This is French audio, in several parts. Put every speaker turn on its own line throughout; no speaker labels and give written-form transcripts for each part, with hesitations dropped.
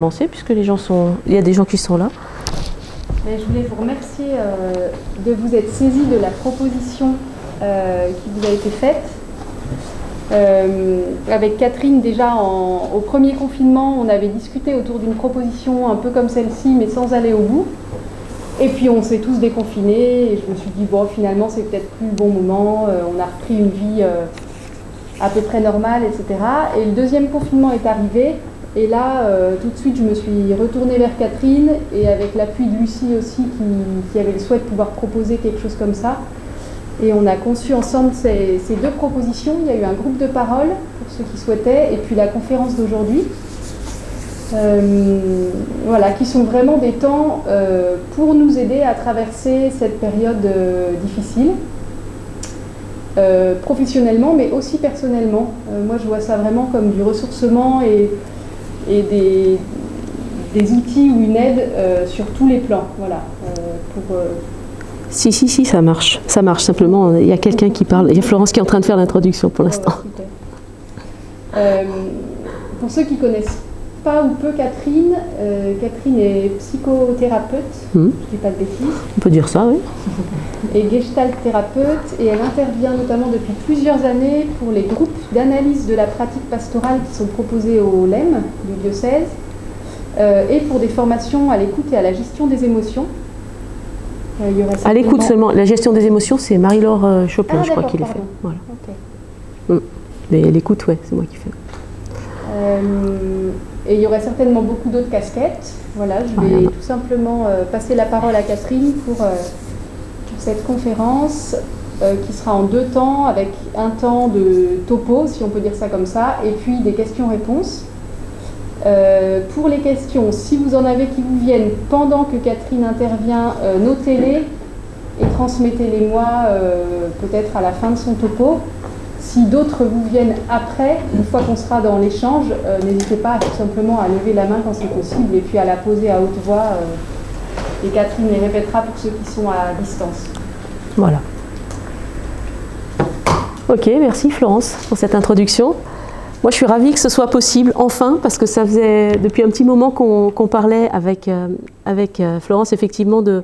Puisque les gens sont, il y a des gens qui sont là.
Je voulais vous remercier de vous être saisi de la proposition qui vous a été faite. Avec Catherine, déjà au premier confinement, on avait discuté autour d'une proposition un peu comme celle-ci, mais sans aller au bout. Et puis on s'est tous déconfinés, et je me suis dit, bon, finalement, c'est peut-être plus le bon moment, on a repris une vie à peu près normale, etc. Et le deuxième confinement est arrivé. Et là, tout de suite, je me suis retournée vers Catherine, et avec l'appui de Lucie aussi, qui avait le souhait de pouvoir proposer quelque chose comme ça. Et on a conçu ensemble ces deux propositions. Il y a eu un groupe de parole pour ceux qui souhaitaient, et puis la conférence d'aujourd'hui. Voilà, qui sont vraiment des temps pour nous aider à traverser cette période difficile, professionnellement, mais aussi personnellement. Moi, je vois ça vraiment comme du ressourcement et des outils ou une aide sur tous les plans. Voilà,
Si, ça marche. Ça marche, simplement, il y a quelqu'un qui parle. Il y a Florence qui est en train de faire l'introduction pour l'instant.
Pour ceux qui connaissent pas ou peu Catherine, Catherine est psychothérapeute, je ne dis pas de bêtises.
On peut dire ça, oui.
Et gestalt thérapeute, et elle intervient notamment depuis plusieurs années pour les groupes d'analyse de la pratique pastorale qui sont proposés au LEM du diocèse, et pour des formations à l'écoute et à la gestion des émotions.
À l'écoute seulement, la gestion des émotions, c'est Marie-Laure Chopin, je crois, qui l'a fait. Voilà. Okay. Mais l'écoute, ouais, c'est moi qui fais.
Et il y aurait certainement beaucoup d'autres casquettes. Voilà, je vais tout simplement passer la parole à Catherine pour cette conférence qui sera en deux temps, avec un temps de topo, si on peut dire ça comme ça, et puis des questions-réponses. Pour les questions, si vous en avez qui vous viennent pendant que Catherine intervient, notez-les et transmettez-les-moi peut-être à la fin de son topo. Si d'autres vous viennent après, une fois qu'on sera dans l'échange, n'hésitez pas tout simplement à lever la main quand c'est possible et puis à la poser à haute voix. Et Catherine les répétera pour ceux qui sont à distance.
Voilà. Ok, merci Florence pour cette introduction. Moi, je suis ravie que ce soit possible, enfin, parce que ça faisait depuis un petit moment qu'on parlait avec Florence, effectivement, de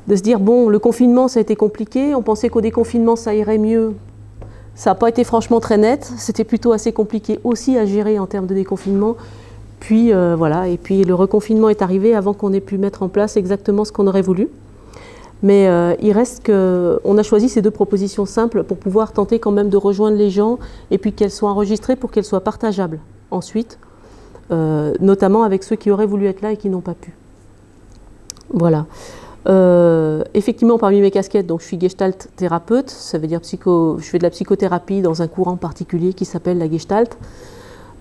se dire, bon, le confinement, ça a été compliqué, on pensait qu'au déconfinement, ça irait mieux. Ça n'a pas été franchement très net, c'était plutôt assez compliqué aussi à gérer en termes de déconfinement. Puis voilà, et puis le reconfinement est arrivé avant qu'on ait pu mettre en place exactement ce qu'on aurait voulu. Mais il reste qu'on a choisi ces deux propositions simples pour pouvoir tenter quand même de rejoindre les gens et puis qu'elles soient enregistrées pour qu'elles soient partageables ensuite, notamment avec ceux qui auraient voulu être là et qui n'ont pas pu. Voilà. Effectivement, parmi mes casquettes, donc, je suis gestalt thérapeute, ça veut dire je fais de la psychothérapie dans un courant particulier qui s'appelle la gestalt.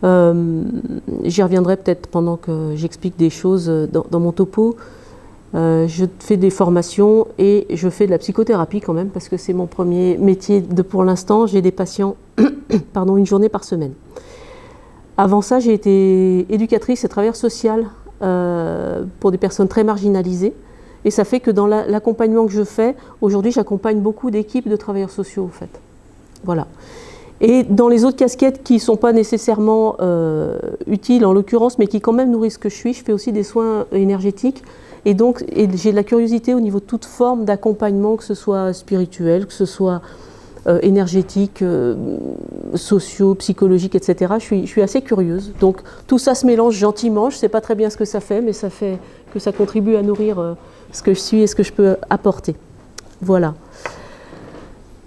J'y reviendrai peut-être pendant que j'explique des choses dans mon topo. Je fais des formations et je fais de la psychothérapie quand même parce que c'est mon premier métier pour l'instant. J'ai des patients pardon, une journée par semaine. Avant ça, j'ai été éducatrice et travailleuse sociale pour des personnes très marginalisées. Et ça fait que dans l'accompagnement que je fais, aujourd'hui, j'accompagne beaucoup d'équipes de travailleurs sociaux, en fait. Voilà. Et dans les autres casquettes qui ne sont pas nécessairement utiles, en l'occurrence, mais qui quand même nourrissent ce que je suis, je fais aussi des soins énergétiques. Et donc, j'ai de la curiosité au niveau de toute forme d'accompagnement, que ce soit spirituel, que ce soit énergétique, socio, psychologique, etc. Je suis assez curieuse. Donc, tout ça se mélange gentiment. Je ne sais pas très bien ce que ça fait, mais ça fait que ça contribue à nourrir ce que je suis et ce que je peux apporter. Voilà.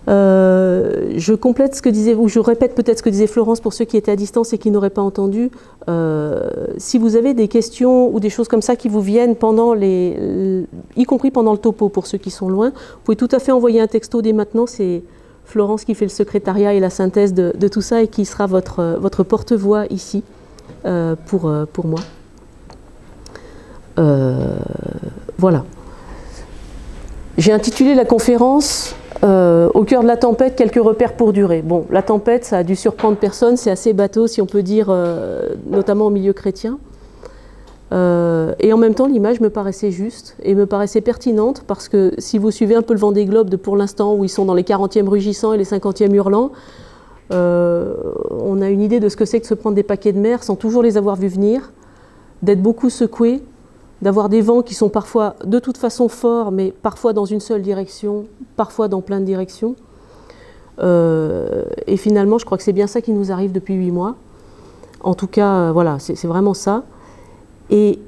Je complète ce que disait, ou je répète peut-être ce que disait Florence pour ceux qui étaient à distance et qui n'auraient pas entendu. Si vous avez des questions ou des choses comme ça qui vous viennent pendant y compris pendant le topo pour ceux qui sont loin, vous pouvez tout à fait envoyer un texto dès maintenant. C'est Florence qui fait le secrétariat et la synthèse de tout ça et qui sera votre porte-voix ici pour moi. Voilà. J'ai intitulé la conférence au cœur de la tempête, quelques repères pour durer. Bon, la tempête, ça a dû surprendre personne, c'est assez bateau, si on peut dire, notamment au milieu chrétien. Et en même temps, l'image me paraissait juste et me paraissait pertinente parce que si vous suivez un peu le Vendée Globe de pour l'instant, où ils sont dans les 40e rugissants et les 50e hurlants, on a une idée de ce que c'est que se prendre des paquets de mer sans toujours les avoir vus venir. d'être beaucoup secoué, d'avoir des vents qui sont parfois de toute façon forts, mais parfois dans une seule direction, parfois dans plein de directions. Et finalement, je crois que c'est bien ça qui nous arrive depuis 8 mois. En tout cas, voilà, c'est vraiment ça. Et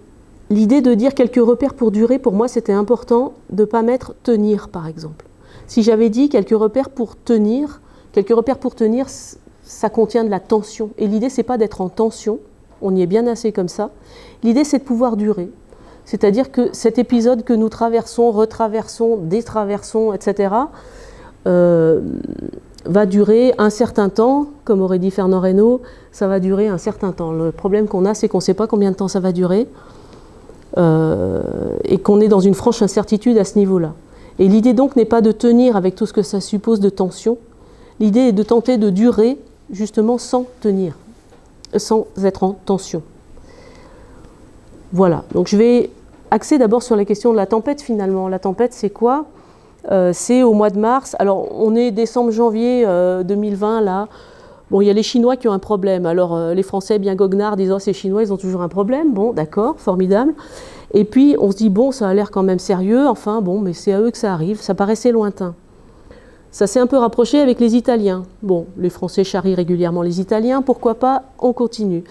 l'idée de dire quelques repères pour durer, pour moi, c'était important de ne pas mettre « tenir », par exemple. Si j'avais dit quelques repères pour tenir, ça contient de la tension. Et l'idée, c'est pas d'être en tension, on y est bien assez comme ça. L'idée, c'est de pouvoir durer. C'est-à-dire que cet épisode que nous traversons, retraversons, détraversons, etc., va durer un certain temps, comme aurait dit Fernand Reynaud, ça va durer un certain temps. Le problème qu'on a, c'est qu'on ne sait pas combien de temps ça va durer et qu'on est dans une franche incertitude à ce niveau-là. Et l'idée donc n'est pas de tenir avec tout ce que ça suppose de tension, l'idée est de tenter de durer justement sans tenir, sans être en tension. Voilà, donc je vais axer d'abord sur la question de la tempête finalement. La tempête, c'est quoi ? C'est au mois de mars. Alors, on est décembre-janvier 2020, là. Bon, il y a les Chinois qui ont un problème. Alors, les Français, bien goguenards, disent « Oh, ces Chinois, ils ont toujours un problème. » Bon, d'accord, formidable. Et puis, on se dit « Bon, ça a l'air quand même sérieux. Enfin, bon, mais c'est à eux que ça arrive. » Ça paraissait lointain. Ça s'est un peu rapproché avec les Italiens. Bon, les Français charrient régulièrement les Italiens. Pourquoi pas? On continue.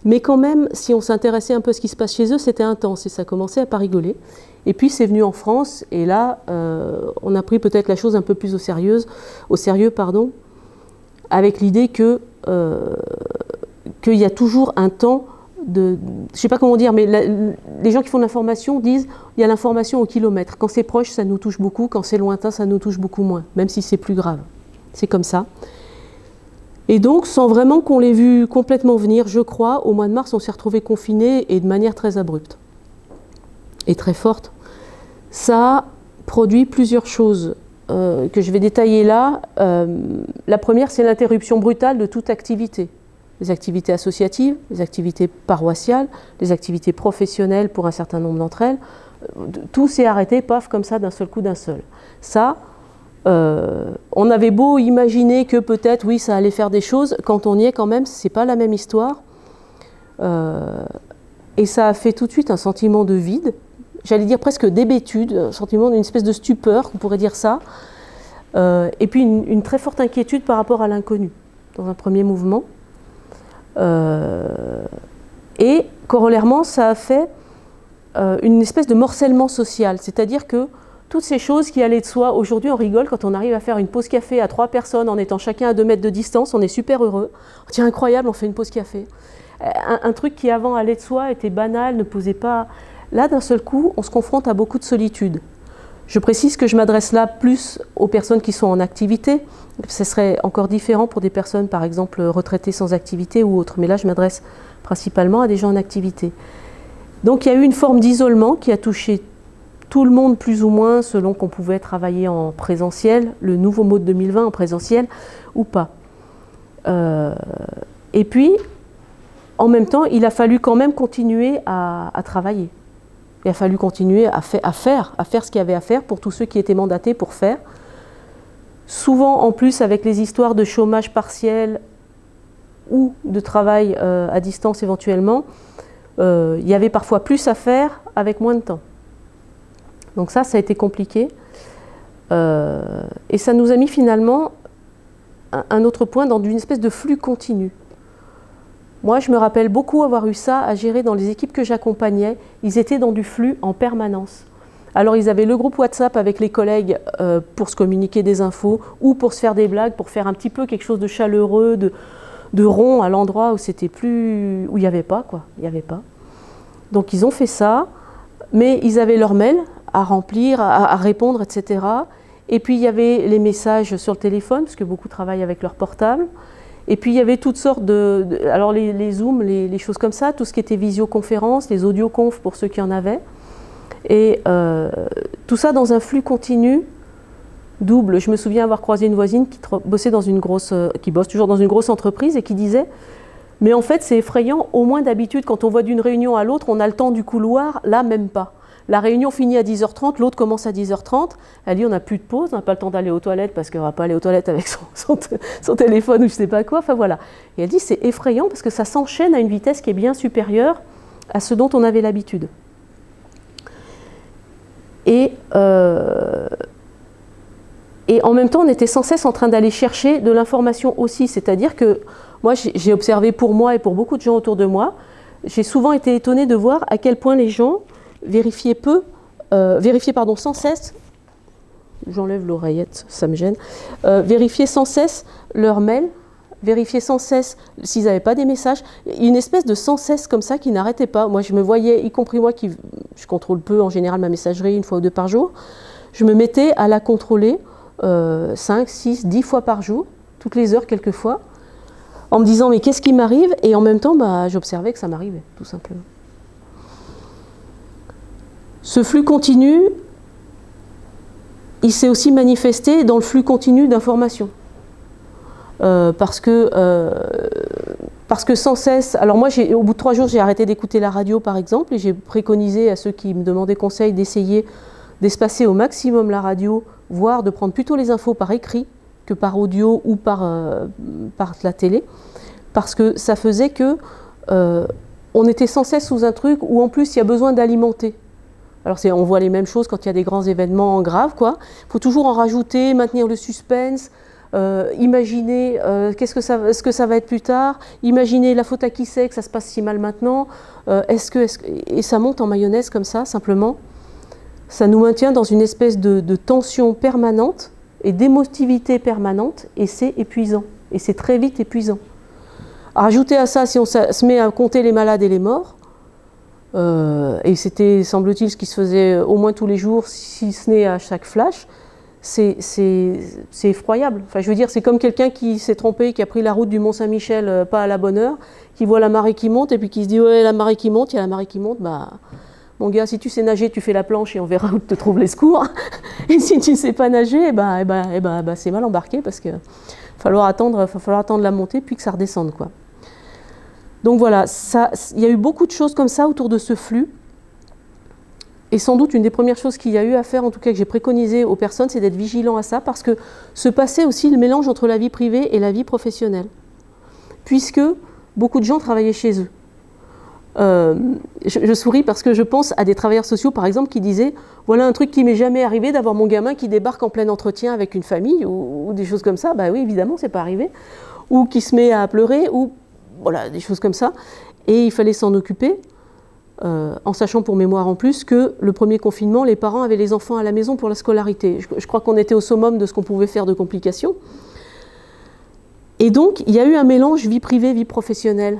Mais quand même, si on s'intéressait un peu à ce qui se passe chez eux, c'était intense et ça commençait à pas rigoler. Et puis c'est venu en France et là, on a pris peut-être la chose un peu plus au sérieux, avec l'idée qu'il y a toujours un temps de... Je ne sais pas comment dire, mais les gens qui font de l'information disent il y a l'information au kilomètre. Quand c'est proche, ça nous touche beaucoup. Quand c'est lointain, ça nous touche beaucoup moins, même si c'est plus grave. C'est comme ça. Et donc, sans vraiment qu'on l'ait vu complètement venir, je crois, au mois de mars, on s'est retrouvés confinés et de manière très abrupte et très forte. Ça a produit plusieurs choses que je vais détailler là. La première, c'est l'interruption brutale de toute activité. Les activités associatives, les activités paroissiales, les activités professionnelles pour un certain nombre d'entre elles. Tout s'est arrêté, paf, comme ça, d'un seul coup, d'un seul. Ça... on avait beau imaginer que peut-être, oui, ça allait faire des choses, quand on y est quand même, c'est pas la même histoire. Et ça a fait tout de suite un sentiment de vide, j'allais dire presque d'hébétude, un sentiment d'une espèce de stupeur, on pourrait dire ça. Et puis une très forte inquiétude par rapport à l'inconnu, dans un premier mouvement. Et corollairement, ça a fait une espèce de morcellement social, c'est-à-dire que toutes ces choses qui allaient de soi, aujourd'hui on rigole quand on arrive à faire une pause café à 3 personnes en étant chacun à 2 mètres de distance, on est super heureux. Tiens, incroyable, on fait une pause café. Un truc qui avant allait de soi, était banal, ne posait pas... Là, d'un seul coup, on se confronte à beaucoup de solitude. Je précise que je m'adresse là plus aux personnes qui sont en activité. Ce serait encore différent pour des personnes, par exemple, retraitées sans activité ou autres. Mais là, je m'adresse principalement à des gens en activité. Donc, il y a eu une forme d'isolement qui a touché tout le monde plus ou moins, selon qu'on pouvait travailler en présentiel, le nouveau mot de 2020 en présentiel ou pas. Et puis, en même temps, il a fallu quand même continuer à travailler. Il a fallu continuer à faire ce qu'il y avait à faire pour tous ceux qui étaient mandatés pour faire. Souvent, en plus, avec les histoires de chômage partiel ou de travail à distance éventuellement, il y avait parfois plus à faire avec moins de temps. Donc ça a été compliqué. Et ça nous a mis finalement un autre point dans une espèce de flux continu. Moi, je me rappelle beaucoup avoir eu ça à gérer dans les équipes que j'accompagnais. Ils étaient dans du flux en permanence. Alors, ils avaient le groupe WhatsApp avec les collègues pour se communiquer des infos ou pour se faire des blagues, pour faire un petit peu quelque chose de chaleureux, de rond à l'endroit où c'était plus... où il n'y avait pas, quoi. Il n'y avait pas. Donc, ils ont fait ça, mais ils avaient leur mail à remplir, à répondre, etc. Et puis, il y avait les messages sur le téléphone, parce que beaucoup travaillent avec leur portable. Et puis, il y avait toutes sortes alors, les Zooms, les choses comme ça, tout ce qui était visioconférence, les audioconf pour ceux qui en avaient. Et tout ça dans un flux continu, double. Je me souviens avoir croisé une voisine qui bosse toujours dans une grosse entreprise et qui disait « Mais en fait, c'est effrayant, au moins d'habitude, quand on va d'une réunion à l'autre, on a le temps du couloir, là, même pas. La réunion finit à 10h30, l'autre commence à 10h30. Elle dit on n'a plus de pause, on n'a pas le temps d'aller aux toilettes parce qu'on ne va pas aller aux toilettes avec son téléphone ou je ne sais pas quoi. Enfin voilà. Et elle dit c'est effrayant parce que ça s'enchaîne à une vitesse qui est bien supérieure à ce dont on avait l'habitude. Et en même temps, on était sans cesse en train d'aller chercher de l'information aussi. C'est-à-dire que moi, j'ai observé pour moi et pour beaucoup de gens autour de moi, j'ai souvent été étonnée de voir à quel point les gens vérifiaient sans cesse, j'enlève l'oreillette, ça me gêne, vérifiaient sans cesse leurs mails, vérifier sans cesse s'ils n'avaient pas des messages, une espèce de sans cesse comme ça qui n'arrêtait pas. Moi, je me voyais, y compris moi je contrôle peu en général ma messagerie 1 fois ou 2 par jour, je me mettais à la contrôler 5, 6, 10 fois par jour, toutes les heures quelquefois, en me disant mais qu'est-ce qui m'arrive? Et en même temps, j'observais que ça m'arrivait, tout simplement. Ce flux continu, il s'est aussi manifesté dans le flux continu d'informations. Parce que sans cesse... Alors moi, au bout de 3 jours, j'ai arrêté d'écouter la radio, par exemple, et j'ai préconisé à ceux qui me demandaient conseil d'essayer d'espacer au maximum la radio, voire de prendre plutôt les infos par écrit que par audio ou par la télé, parce que ça faisait que on était sans cesse sous un truc où en plus il y a besoin d'alimenter. Alors on voit les mêmes choses quand il y a des grands événements graves, quoi. Il faut toujours en rajouter, maintenir le suspense, imaginer ce que ça va être plus tard, imaginer la faute à qui c'est que ça se passe si mal maintenant, et ça monte en mayonnaise comme ça, simplement. Ça nous maintient dans une espèce de tension permanente et d'émotivité permanente, et c'est épuisant, et c'est très vite épuisant. Rajouter à ça, si on se met à compter les malades et les morts, et c'était, semble-t-il, ce qui se faisait au moins tous les jours, si ce n'est à chaque flash, c'est effroyable. Enfin, je veux dire, c'est comme quelqu'un qui s'est trompé, qui a pris la route du Mont-Saint-Michel pas à la bonne heure, qui voit la marée qui monte, et puis qui se dit « ouais, la marée qui monte, il y a la marée qui monte, mon gars, si tu sais nager, tu fais la planche et on verra où te trouvent les secours. Et si tu ne sais pas nager, c'est mal embarqué parce qu'il va falloir attendre la montée puis que ça redescende, quoi. » Donc voilà, il y a eu beaucoup de choses comme ça autour de ce flux. Et sans doute, une des premières choses qu'il y a eu à faire, en tout cas que j'ai préconisé aux personnes, c'est d'être vigilant à ça, parce que se passait aussi le mélange entre la vie privée et la vie professionnelle. Puisque beaucoup de gens travaillaient chez eux. Je souris parce que je pense à des travailleurs sociaux, par exemple, qui disaient « voilà un truc qui m'est jamais arrivé, d'avoir mon gamin qui débarque en plein entretien avec une famille, ou des choses comme ça. » Bah oui, évidemment, c'est pas arrivé. Ou qui se met à pleurer, ou voilà, des choses comme ça. Et il fallait s'en occuper, en sachant pour mémoire en plus que le premier confinement, les parents avaient les enfants à la maison pour la scolarité. Je crois qu'on était au summum de ce qu'on pouvait faire de complications. Et donc, il y a eu un mélange vie privée, vie professionnelle.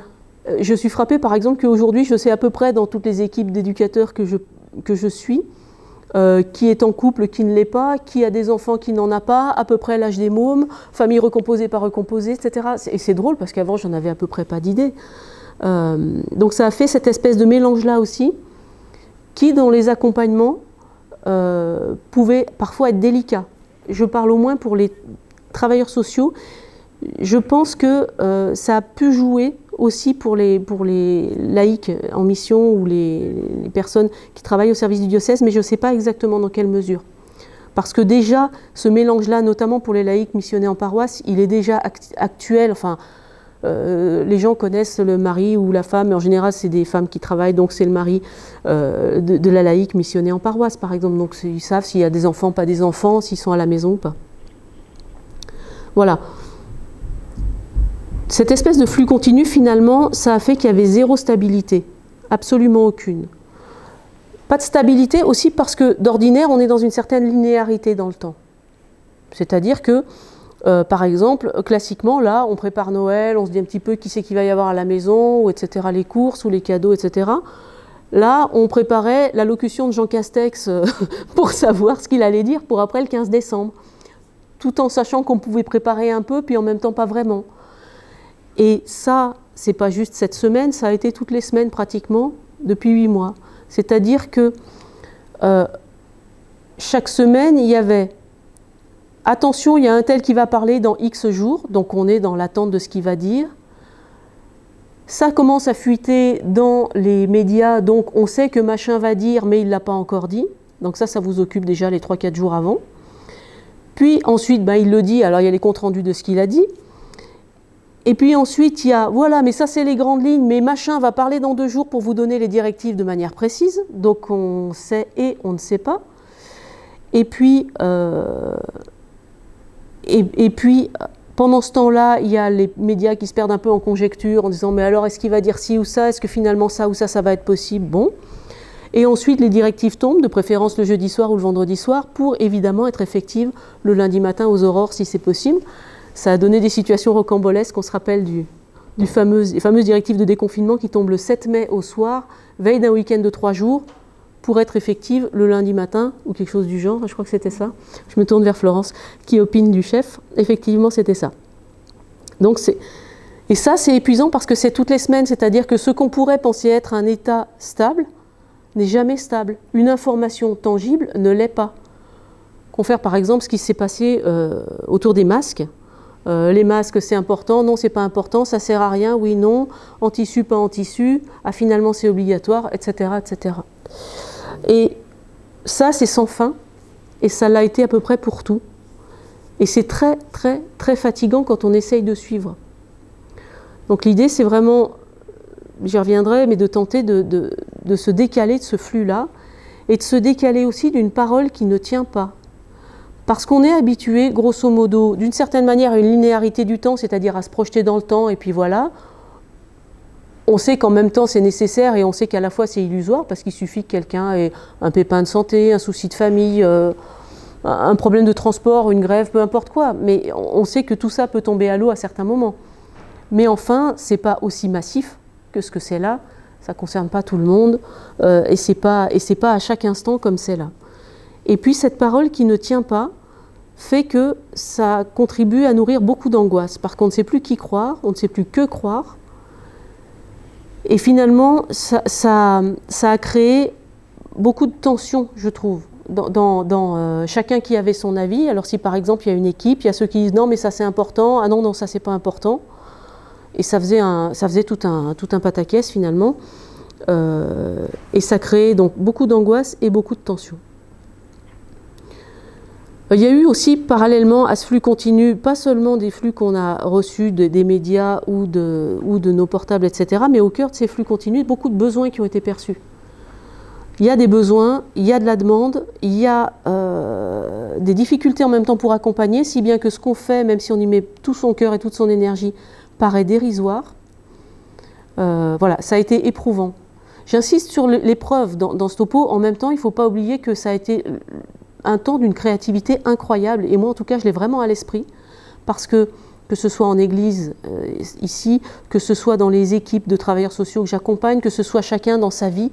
Je suis frappée, par exemple, qu'aujourd'hui, je sais à peu près dans toutes les équipes d'éducateurs que je suis, qui est en couple, qui ne l'est pas, qui a des enfants, qui n'en a pas, à peu près l'âge des mômes, famille recomposée, pas recomposée, etc. Et c'est drôle, parce qu'avant, j'en avais à peu près pas d'idée. Donc ça a fait cette espèce de mélange-là aussi, qui, dans les accompagnements, pouvait parfois être délicat. Je parle au moins pour les travailleurs sociaux. Je pense que ça a pu jouer aussi pour les laïcs en mission ou les personnes qui travaillent au service du diocèse, mais je ne sais pas exactement dans quelle mesure. Parce que déjà, ce mélange-là, notamment pour les laïcs missionnés en paroisse, il est déjà actuel. Enfin, les gens connaissent le mari ou la femme, mais en général, c'est des femmes qui travaillent, donc c'est le mari de la laïque missionnée en paroisse, par exemple. Donc ils savent s'il y a des enfants, pas des enfants, s'ils sont à la maison ou pas. Voilà. Cette espèce de flux continu, finalement, ça a fait qu'il y avait zéro stabilité, absolument aucune. Pas de stabilité aussi parce que, d'ordinaire, on est dans une certaine linéarité dans le temps. C'est-à-dire que, par exemple, classiquement, là, on prépare Noël, on se dit un petit peu qui c'est qu'il va y avoir à la maison, ou etc., les courses, ou les cadeaux, etc. Là, on préparait l'allocution de Jean Castex pour savoir ce qu'il allait dire pour après le 15 décembre, tout en sachant qu'on pouvait préparer un peu, puis en même temps pas vraiment. Et ça, c'est pas juste cette semaine, ça a été toutes les semaines pratiquement, depuis 8 mois. C'est-à-dire que chaque semaine, il y avait « attention, il y a un tel qui va parler dans X jours », donc on est dans l'attente de ce qu'il va dire. Ça commence à fuiter dans les médias, donc on sait que machin va dire, mais il ne l'a pas encore dit. Donc ça vous occupe déjà les 3-4 jours avant. Puis ensuite, il le dit, alors il y a les comptes rendus de ce qu'il a dit. Et puis ensuite, il y a, voilà, mais ça c'est les grandes lignes, mais machin va parler dans 2 jours pour vous donner les directives de manière précise. Donc on sait et on ne sait pas. Et puis pendant ce temps-là, il y a les médias qui se perdent un peu en conjecture en disant mais alors est-ce qu'il va dire ci ou ça? Est-ce que finalement ça ou ça va être possible? Bon. Et ensuite, les directives tombent, de préférence le jeudi soir ou le vendredi soir, pour évidemment être effectives le lundi matin aux aurores si c'est possible. Ça a donné des situations rocambolesques. On se rappelle des fameuses directives de déconfinement qui tombent le 7 mai au soir, veille d'un week-end de 3 jours, pour être effectives le lundi matin, ou quelque chose du genre. Je crois que c'était ça. Je me tourne vers Florence, qui opine du chef. Effectivement, c'était ça. Donc et ça, c'est épuisant parce que c'est toutes les semaines. C'est-à-dire que ce qu'on pourrait penser être un état stable n'est jamais stable. Une information tangible ne l'est pas. Confère par exemple ce qui s'est passé autour des masques. Les masques, c'est important, non, c'est pas important, ça sert à rien, oui, non, en tissu, pas en tissu, ah, finalement c'est obligatoire, etc., etc. Et ça, c'est sans fin, et ça l'a été à peu près pour tout. Et c'est très, très, très fatigant quand on essaye de suivre. Donc l'idée, c'est vraiment, j'y reviendrai, mais de tenter de se décaler de ce flux-là, et de se décaler aussi d'une parole qui ne tient pas. Parce qu'on est habitué, grosso modo, d'une certaine manière à une linéarité du temps, c'est-à-dire à se projeter dans le temps, et puis voilà. On sait qu'en même temps c'est nécessaire et on sait qu'à la fois c'est illusoire, parce qu'il suffit que quelqu'un ait un pépin de santé, un souci de famille, un problème de transport, une grève, peu importe quoi. Mais on sait que tout ça peut tomber à l'eau à certains moments. Mais enfin, c'est pas aussi massif que ce que c'est là. Ça ne concerne pas tout le monde, et c'est pas à chaque instant comme c'est là. Et puis cette parole qui ne tient pas fait que ça contribue à nourrir beaucoup d'angoisse, parce qu'on ne sait plus qui croire, on ne sait plus que croire. Et finalement, ça a créé beaucoup de tensions, je trouve, dans chacun qui avait son avis. Alors si par exemple il y a une équipe, il y a ceux qui disent non mais ça c'est important, ah non, non ça c'est pas important. Et ça faisait tout un pataquès finalement. Et ça créait donc beaucoup d'angoisse et beaucoup de tensions. Il y a eu aussi, parallèlement à ce flux continu, pas seulement des flux qu'on a reçus des médias ou de nos portables, etc., mais au cœur de ces flux continus, beaucoup de besoins qui ont été perçus. Il y a des besoins, il y a de la demande, il y a des difficultés en même temps pour accompagner, si bien que ce qu'on fait, même si on y met tout son cœur et toute son énergie, paraît dérisoire. Voilà, ça a été éprouvant. J'insiste sur l'épreuve dans ce topo. En même temps, il ne faut pas oublier que ça a été un temps d'une créativité incroyable, et moi en tout cas je l'ai vraiment à l'esprit, parce que ce soit en église ici, que ce soit dans les équipes de travailleurs sociaux que j'accompagne, que ce soit chacun dans sa vie,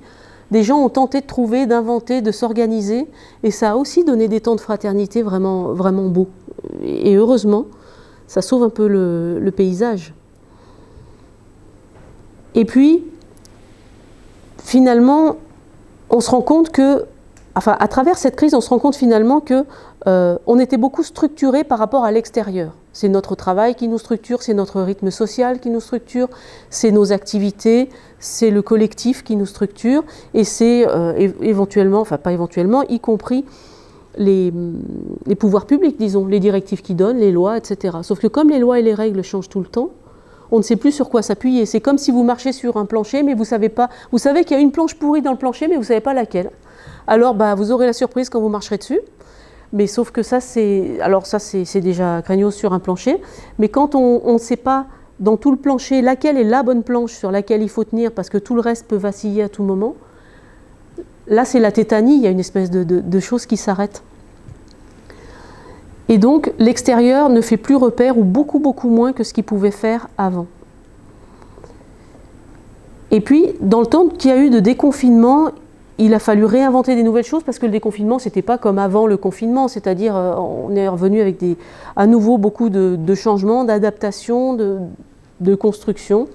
des gens ont tenté de trouver, d'inventer, de s'organiser, et ça a aussi donné des temps de fraternité vraiment, vraiment beaux. Et heureusement, ça sauve un peu le paysage. Et puis, finalement, on se rend compte que enfin, à travers cette crise, on se rend compte finalement qu'on était beaucoup structuré par rapport à l'extérieur. C'est notre travail qui nous structure, c'est notre rythme social qui nous structure, c'est nos activités, c'est le collectif qui nous structure, et c'est éventuellement, enfin pas éventuellement, y compris les pouvoirs publics, disons, les directives qu'ils donnent, les lois, etc. Sauf que comme les lois et les règles changent tout le temps, on ne sait plus sur quoi s'appuyer. C'est comme si vous marchez sur un plancher, mais vous savez pas. Vous savez qu'il y a une planche pourrie dans le plancher, mais vous ne savez pas laquelle. Alors, vous aurez la surprise quand vous marcherez dessus. Mais sauf que ça, c'est déjà craignos sur un plancher. Mais quand on ne sait pas dans tout le plancher laquelle est la bonne planche sur laquelle il faut tenir, parce que tout le reste peut vaciller à tout moment, là, c'est la tétanie. Il y a une espèce de chose qui s'arrête. Et donc, l'extérieur ne fait plus repère, ou beaucoup, beaucoup moins que ce qu'il pouvait faire avant. Et puis, dans le temps qu'il y a eu de déconfinement, il a fallu réinventer des nouvelles choses, parce que le déconfinement, ce n'était pas comme avant le confinement, c'est-à-dire on est revenu avec à nouveau beaucoup de changements, d'adaptations, de construction.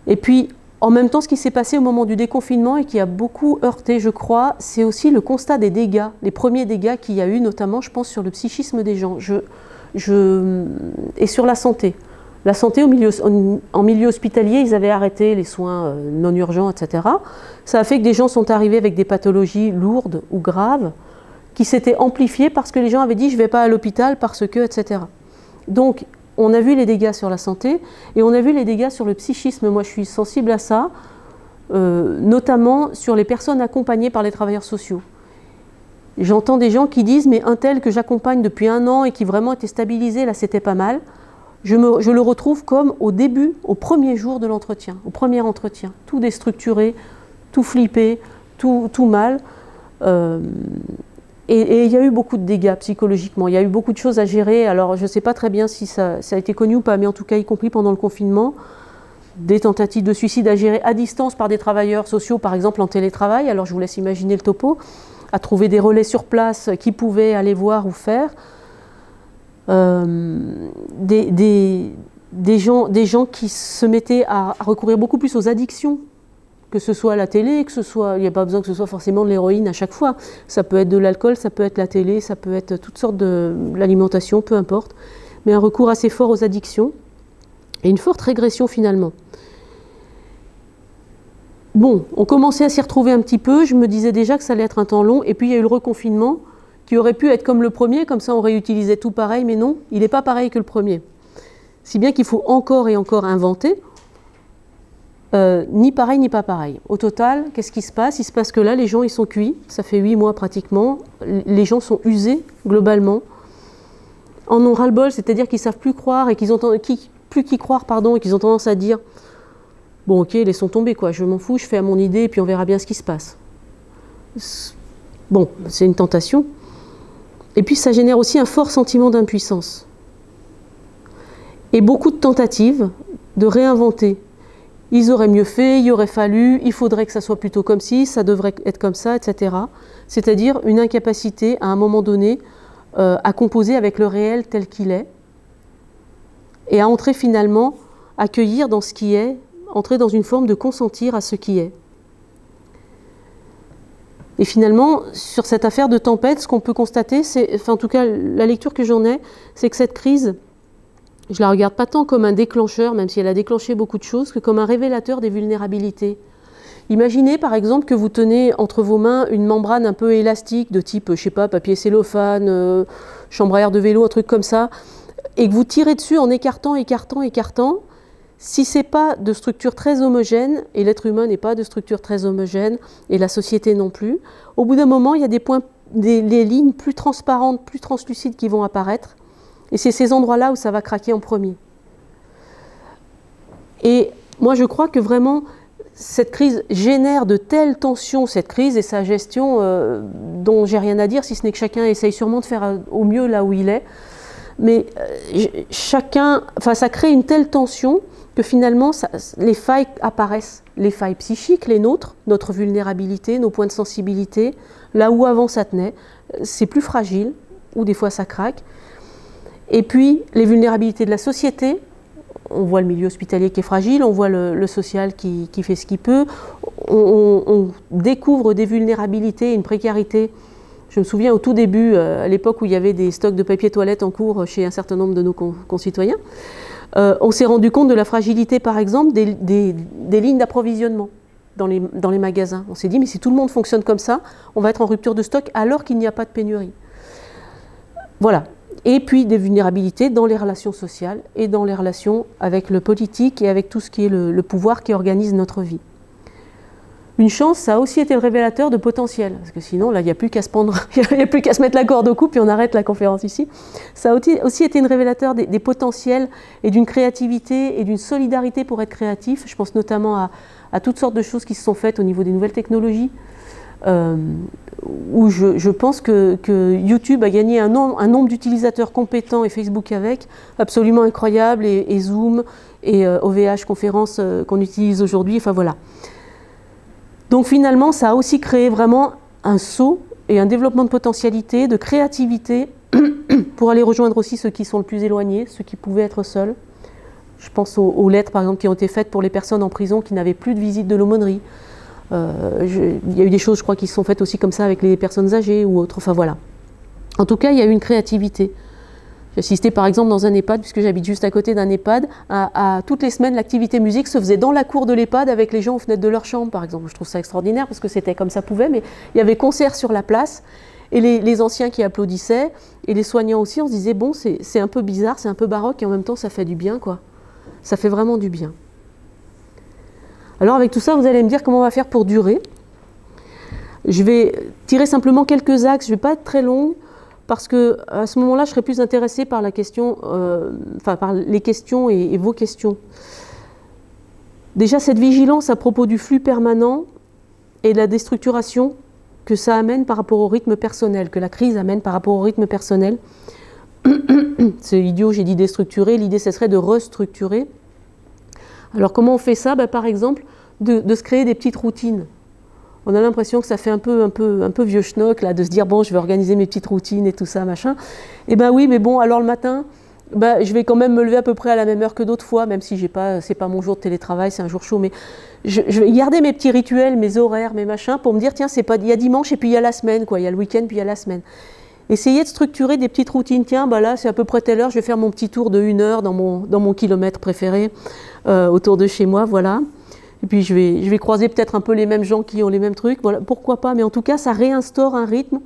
Et puis, en même temps, ce qui s'est passé au moment du déconfinement et qui a beaucoup heurté, je crois, c'est aussi le constat des dégâts, les premiers dégâts qu'il y a eu, notamment, je pense, sur le psychisme des gens et sur la santé. La santé en milieu hospitalier, ils avaient arrêté les soins non urgents, etc. Ça a fait que des gens sont arrivés avec des pathologies lourdes ou graves qui s'étaient amplifiées parce que les gens avaient dit « je ne vais pas à l'hôpital parce que, etc. » Donc, on a vu les dégâts sur la santé et on a vu les dégâts sur le psychisme. Moi, je suis sensible à ça, notamment sur les personnes accompagnées par les travailleurs sociaux. J'entends des gens qui disent « mais un tel que j'accompagne depuis 1 an et qui vraiment était stabilisé, là c'était pas mal ». Je le retrouve comme au début, au premier jour de l'entretien, au premier entretien, tout déstructuré, tout flippé, tout mal. Et il y a eu beaucoup de dégâts psychologiquement, il y a eu beaucoup de choses à gérer. Alors je ne sais pas très bien si ça a été connu ou pas, mais en tout cas y compris pendant le confinement, des tentatives de suicide à gérer à distance par des travailleurs sociaux, par exemple en télétravail. Alors je vous laisse imaginer le topo, à trouver des relais sur place qui pouvaient aller voir ou faire. Des gens qui se mettaient à recourir beaucoup plus aux addictions, que ce soit la télé, que ce soit, il n'y a pas besoin que ce soit forcément de l'héroïne à chaque fois. Ça peut être de l'alcool, ça peut être la télé, ça peut être toutes sortes de l'alimentation, peu importe. Mais un recours assez fort aux addictions et une forte régression finalement. Bon, on commençait à s'y retrouver un petit peu, je me disais déjà que ça allait être un temps long, et puis il y a eu le reconfinement, qui aurait pu être comme le premier, comme ça on réutilisait tout pareil, mais non, il n'est pas pareil que le premier. Si bien qu'il faut encore et encore inventer, ni pareil ni pas pareil. Au total, qu'est-ce qui se passe? Il se passe que là, les gens ils sont cuits, ça fait 8 mois pratiquement, les gens sont usés globalement, en ont ras-le-bol, c'est-à-dire qu'ils ne savent plus croire, et qu'ils ont plus qu'y croire, pardon, et qu'ils ont tendance à dire « bon ok, laissons tomber quoi, je m'en fous, je fais à mon idée, et puis on verra bien ce qui se passe ». Bon, c'est une tentation. Et puis ça génère aussi un fort sentiment d'impuissance. Et beaucoup de tentatives de réinventer. Ils auraient mieux fait, il aurait fallu, il faudrait que ça soit plutôt comme ci, ça devrait être comme ça, etc. C'est-à-dire une incapacité à un moment donné à composer avec le réel tel qu'il est et à entrer finalement, accueillir dans ce qui est, entrer dans une forme de consentir à ce qui est. Et finalement, sur cette affaire de tempête, ce qu'on peut constater, c'est, enfin en tout cas la lecture que j'en ai, c'est que cette crise, je la regarde pas tant comme un déclencheur, même si elle a déclenché beaucoup de choses, que comme un révélateur des vulnérabilités. Imaginez par exemple que vous tenez entre vos mains une membrane un peu élastique de type, je sais pas, papier cellophane, chambre à air de vélo, un truc comme ça, et que vous tirez dessus en écartant, si ce n'est pas de structure très homogène, et l'être humain n'est pas de structure très homogène, et la société non plus, au bout d'un moment, il y a des points, des lignes plus transparentes, plus translucides qui vont apparaître, et c'est ces endroits-là où ça va craquer en premier. Et moi, je crois que vraiment, cette crise génère de telles tensions, cette crise et sa gestion, dont j'ai rien à dire, si ce n'est que chacun essaye sûrement de faire au mieux là où il est, mais ça crée une telle tension que finalement, les failles apparaissent, les failles psychiques, les nôtres, notre vulnérabilité, nos points de sensibilité, là où avant ça tenait, c'est plus fragile, ou des fois ça craque. Et puis, les vulnérabilités de la société, on voit le milieu hospitalier qui est fragile, on voit le social qui fait ce qu'il peut, on découvre des vulnérabilités, une précarité. Je me souviens au tout début, à l'époque où il y avait des stocks de papier toilette en cours chez un certain nombre de nos concitoyens, on s'est rendu compte de la fragilité, par exemple, des lignes d'approvisionnement dans les magasins. On s'est dit, mais si tout le monde fonctionne comme ça, on va être en rupture de stock alors qu'il n'y a pas de pénurie. Voilà. Et puis des vulnérabilités dans les relations sociales et dans les relations avec le politique et avec tout ce qui est le pouvoir qui organise notre vie. Une chance, ça a aussi été le révélateur de potentiel, parce que sinon, là, il n'y a plus qu'à se mettre la corde au cou, puis on arrête la conférence ici. Ça a aussi été un révélateur des potentiels et d'une créativité et d'une solidarité pour être créatif. Je pense notamment à toutes sortes de choses qui se sont faites au niveau des nouvelles technologies, où je pense que YouTube a gagné un nombre d'utilisateurs compétents, et Facebook avec, absolument incroyable, et Zoom, et OVH conférence qu'on utilise aujourd'hui, enfin voilà. Donc finalement, ça a aussi créé vraiment un saut et un développement de potentialité, de créativité, pour aller rejoindre aussi ceux qui sont le plus éloignés, ceux qui pouvaient être seuls. Je pense aux lettres, par exemple, qui ont été faites pour les personnes en prison qui n'avaient plus de visite de l'aumônerie. Il y a eu des choses, je crois, qui se sont faites aussi comme ça avec les personnes âgées ou autres. Enfin voilà. En tout cas, il y a eu une créativité. J'ai assisté par exemple dans un EHPAD, puisque j'habite juste à côté d'un EHPAD, à toutes les semaines l'activité musique se faisait dans la cour de l'EHPAD avec les gens aux fenêtres de leur chambre par exemple. Je trouve ça extraordinaire parce que c'était comme ça pouvait, mais il y avait concert sur la place Et les anciens qui applaudissaient, et les soignants aussi, on se disait, bon, c'est un peu bizarre, c'est un peu baroque, et en même temps, ça fait du bien, quoi. Ça fait vraiment du bien. Alors, avec tout ça, vous allez me dire comment on va faire pour durer. Je vais tirer simplement quelques axes, je ne vais pas être très longue, parce qu'à ce moment-là, je serai plus intéressée par la question, par les questions et vos questions. Déjà, cette vigilance à propos du flux permanent et de la déstructuration que ça amène par rapport au rythme personnel, que la crise amène par rapport au rythme personnel. C'est idiot, j'ai dit déstructurer, l'idée ce serait de restructurer. Alors comment on fait ça? Par exemple, de se créer des petites routines. On a l'impression que ça fait un peu vieux schnock, là, de se dire, bon, je vais organiser mes petites routines et tout ça, machin. Eh bien oui, mais bon, alors le matin, je vais quand même me lever à peu près à la même heure que d'autres fois, même si c'est pas mon jour de télétravail, c'est un jour chaud, mais je vais garder mes petits rituels, mes horaires, mes machins, pour me dire, tiens, il y a dimanche et puis il y a la semaine, quoi, il y a le week-end puis il y a la semaine. Essayez de structurer des petites routines. Tiens, là, c'est à peu près telle heure, je vais faire mon petit tour de 1 heure dans mon kilomètre préféré, autour de chez moi, voilà. Et puis je vais croiser peut-être un peu les mêmes gens qui ont les mêmes trucs, voilà, pourquoi pas, mais en tout cas, ça réinstaure un rythme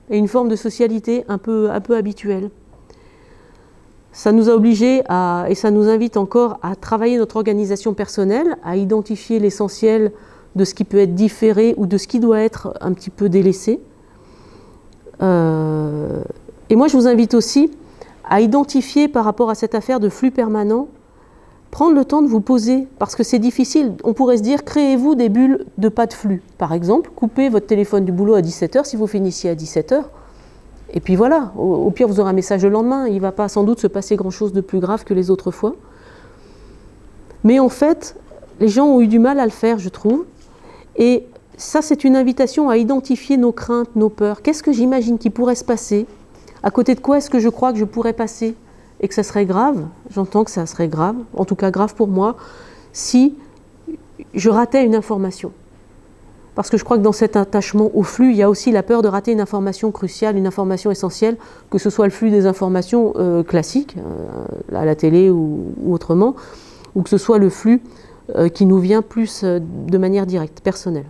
et une forme de socialité un peu habituelle. Ça nous a obligés et ça nous invite encore à travailler notre organisation personnelle, à identifier l'essentiel de ce qui peut être différé ou de ce qui doit être un petit peu délaissé. Et moi, je vous invite aussi à identifier par rapport à cette affaire de flux permanent, prendre le temps de vous poser, parce que c'est difficile. On pourrait se dire, créez-vous des bulles de pas de flux. Par exemple, coupez votre téléphone du boulot à 17 h si vous finissiez à 17 h. Et puis voilà, au pire, vous aurez un message le lendemain. Il ne va pas sans doute se passer grand-chose de plus grave que les autres fois. Mais en fait, les gens ont eu du mal à le faire, je trouve. Et ça, c'est une invitation à identifier nos craintes, nos peurs. Qu'est-ce que j'imagine qui pourrait se passer? À côté de quoi est-ce que je crois que je pourrais passer? Et que ça serait grave, j'entends que ça serait grave, en tout cas grave pour moi, si je ratais une information. Parce que je crois que dans cet attachement au flux, il y a aussi la peur de rater une information cruciale, une information essentielle, que ce soit le flux des informations classiques, à la télé ou autrement, ou que ce soit le flux qui nous vient plus de manière directe, personnelle.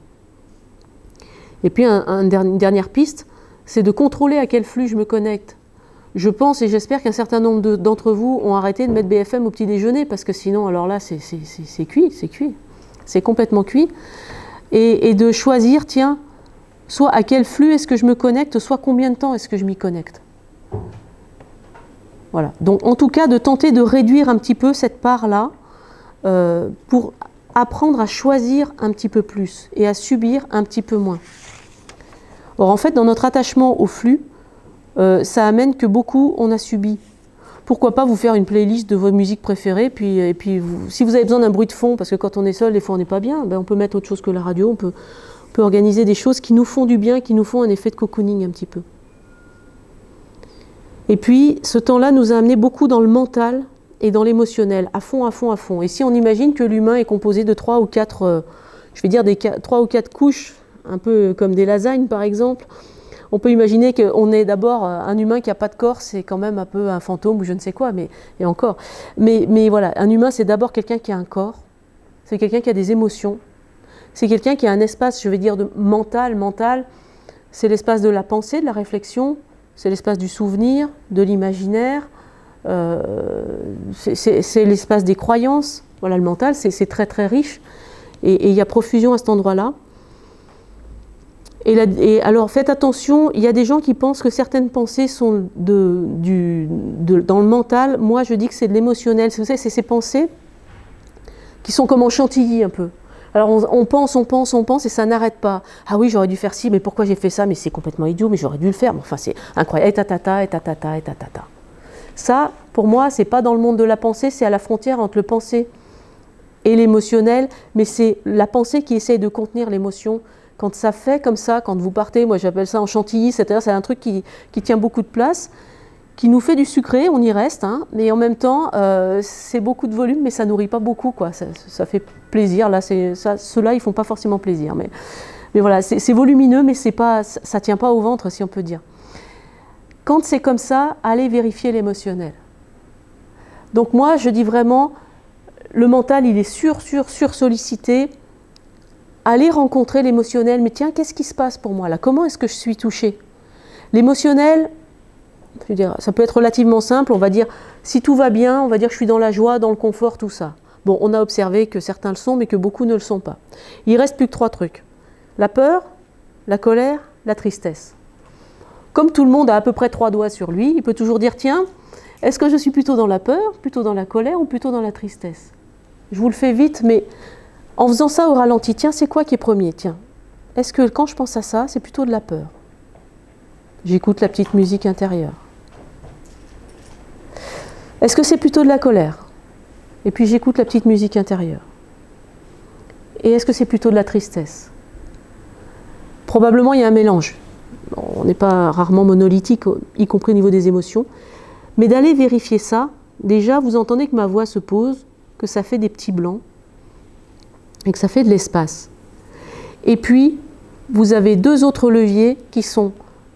Et puis une dernière piste, c'est de contrôler à quel flux je me connecte. Je pense et j'espère qu'un certain nombre d'entre vous ont arrêté de mettre BFM au petit déjeuner, parce que sinon, alors là, c'est cuit, c'est cuit. C'est complètement cuit. Et de choisir, tiens, soit à quel flux est-ce que je me connecte, soit combien de temps est-ce que je m'y connecte. Voilà. Donc, en tout cas, de tenter de réduire un petit peu cette part-là pour apprendre à choisir un petit peu plus et à subir un petit peu moins. Or, en fait, dans notre attachement au flux, ça amène que beaucoup, on a subi. Pourquoi pas vous faire une playlist de vos musiques préférées, et puis si vous avez besoin d'un bruit de fond, parce que quand on est seul, des fois on n'est pas bien, on peut mettre autre chose que la radio, on peut organiser des choses qui nous font du bien, qui nous font un effet de cocooning un petit peu. Et puis, ce temps-là nous a amené beaucoup dans le mental et dans l'émotionnel, à fond, à fond, à fond. Et si on imagine que l'humain est composé de 3 ou 4, je vais dire 3 ou 4 couches, un peu comme des lasagnes par exemple, on peut imaginer qu'on est d'abord un humain qui n'a pas de corps, c'est quand même un peu un fantôme ou je ne sais quoi, et encore. Mais voilà, un humain, c'est d'abord quelqu'un qui a un corps, c'est quelqu'un qui a des émotions, c'est quelqu'un qui a un espace, je vais dire, mental, c'est l'espace de la pensée, de la réflexion, c'est l'espace du souvenir, de l'imaginaire, c'est l'espace des croyances. Voilà, le mental, c'est très très riche, et il y a profusion à cet endroit-là. Et alors faites attention, il y a des gens qui pensent que certaines pensées sont dans le mental. Moi je dis que c'est de l'émotionnel. Vous savez, c'est ces pensées qui sont comme en chantilly un peu. Alors on pense et ça n'arrête pas. Ah oui, j'aurais dû faire ci, mais pourquoi j'ai fait ça? Mais c'est complètement idiot, mais j'aurais dû le faire. Enfin, c'est incroyable. Et tatata, et tatata, et tatata. Ça, pour moi, c'est pas dans le monde de la pensée, c'est à la frontière entre le pensée et l'émotionnel, mais c'est la pensée qui essaye de contenir l'émotion. Quand ça fait comme ça, quand vous partez, moi j'appelle ça en chantilly, c'est-à-dire c'est un truc qui tient beaucoup de place, qui nous fait du sucré, on y reste, hein, mais en même temps, c'est beaucoup de volume, mais ça nourrit pas beaucoup, quoi. Ça fait plaisir, là, ceux-là, ils font pas forcément plaisir. Mais voilà, c'est volumineux, mais ça tient pas au ventre, si on peut dire. Quand c'est comme ça, allez vérifier l'émotionnel. Donc moi, je dis vraiment, le mental, il est sur-sollicité. Allez rencontrer l'émotionnel, mais tiens, qu'est-ce qui se passe pour moi là? Comment est-ce que je suis touchée? L'émotionnel, je veux dire, ça peut être relativement simple. On va dire, si tout va bien, on va dire que je suis dans la joie, dans le confort, tout ça. Bon, on a observé que certains le sont, mais que beaucoup ne le sont pas. Il reste plus que 3 trucs. La peur, la colère, la tristesse. Comme tout le monde a à peu près 3 doigts sur lui, il peut toujours dire, tiens, est-ce que je suis plutôt dans la peur, plutôt dans la colère ou plutôt dans la tristesse? Je vous le fais vite, mais en faisant ça au ralenti, tiens, c'est quoi qui est premier? Tiens, est-ce que quand je pense à ça, c'est plutôt de la peur? J'écoute la petite musique intérieure. Est-ce que c'est plutôt de la colère? Et puis j'écoute la petite musique intérieure. Et est-ce que c'est plutôt de la tristesse? Probablement il y a un mélange. On n'est pas rarement monolithique, y compris au niveau des émotions. Mais d'aller vérifier ça, déjà vous entendez que ma voix se pose, que ça fait des petits blancs et que ça fait de l'espace. Et puis, vous avez 2 autres leviers qui sont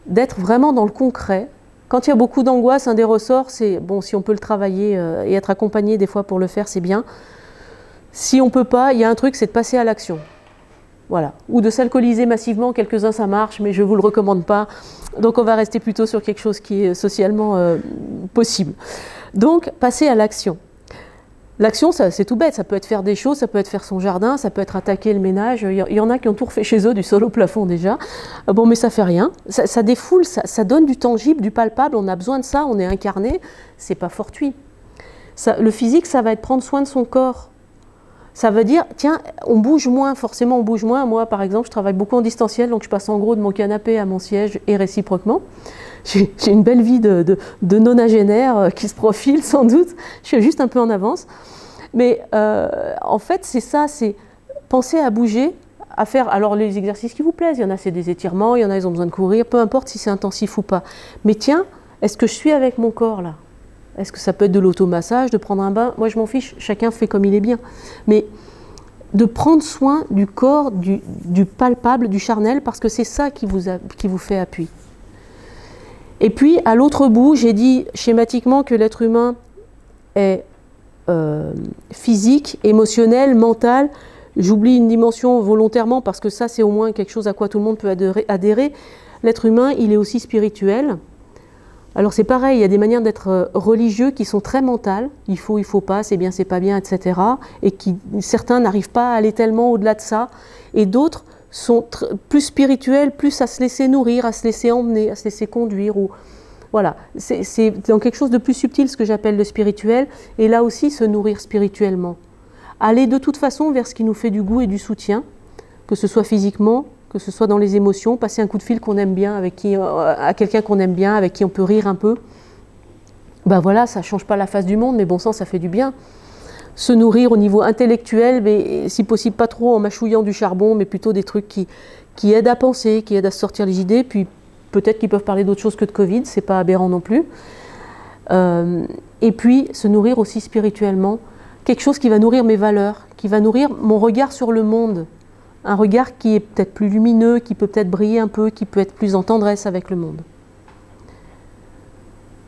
d'être vraiment dans le concret. Quand il y a beaucoup d'angoisse, un des ressorts, c'est, bon, si on peut le travailler et être accompagné des fois pour le faire, c'est bien. Si on ne peut pas, il y a un truc, c'est de passer à l'action. Voilà. Ou de s'alcooliser massivement, quelques-uns ça marche, mais je ne vous le recommande pas. Donc on va rester plutôt sur quelque chose qui est socialement possible. Donc, passer à l'action. L'action, c'est tout bête, ça peut être faire des choses, ça peut être faire son jardin, ça peut être attaquer le ménage. Il y en a qui ont tout refait chez eux, du sol au plafond déjà. Bon, mais ça fait rien. Ça défoule, ça donne du tangible, du palpable. On a besoin de ça, on est incarné. C'est pas fortuit. Le physique, ça va être prendre soin de son corps. Ça veut dire, tiens, on bouge moins, forcément on bouge moins. Moi, par exemple, je travaille beaucoup en distanciel, donc je passe en gros de mon canapé à mon siège et réciproquement. J'ai une belle vie de nonagénaire qui se profile sans doute. Je suis juste un peu en avance. Mais en fait, c'est ça, c'est penser à bouger, à faire alors les exercices qui vous plaisent. Il y en a, c'est des étirements, il y en a, ils ont besoin de courir, peu importe si c'est intensif ou pas. Mais tiens, est-ce que je suis avec mon corps là? Est-ce que ça peut être de l'automassage, de prendre un bain? Moi, je m'en fiche, chacun fait comme il est bien. Mais de prendre soin du corps, du palpable, du charnel, parce que c'est ça qui vous fait appui. Et puis, à l'autre bout, j'ai dit schématiquement que l'être humain est physique, émotionnel, mental. J'oublie une dimension volontairement, parce que ça, c'est au moins quelque chose à quoi tout le monde peut adhérer. L'être humain, il est aussi spirituel. Alors c'est pareil, il y a des manières d'être religieux qui sont très mentales, il faut pas, c'est bien, c'est pas bien, etc. Et certains n'arrivent pas à aller tellement au-delà de ça, et d'autres sont plus spirituels, plus à se laisser nourrir, à se laisser emmener, à se laisser conduire. Voilà, c'est dans quelque chose de plus subtil, ce que j'appelle le spirituel, et là aussi se nourrir spirituellement. Aller de toute façon vers ce qui nous fait du goût et du soutien, que ce soit physiquement, que ce soit dans les émotions, passer un coup de fil qu'on aime bien, à quelqu'un qu'on aime bien, avec qui on peut rire un peu. Ben voilà, ça ne change pas la face du monde, mais bon sang, ça fait du bien. Se nourrir au niveau intellectuel, mais si possible pas trop en mâchouillant du charbon, mais plutôt des trucs qui aident à penser, qui aident à sortir les idées, puis peut-être qu'ils peuvent parler d'autre chose que de Covid, c'est pas aberrant non plus. Et puis se nourrir aussi spirituellement, quelque chose qui va nourrir mes valeurs, qui va nourrir mon regard sur le monde. Un regard qui est peut-être plus lumineux, qui peut peut-être briller un peu, qui peut être plus en tendresse avec le monde.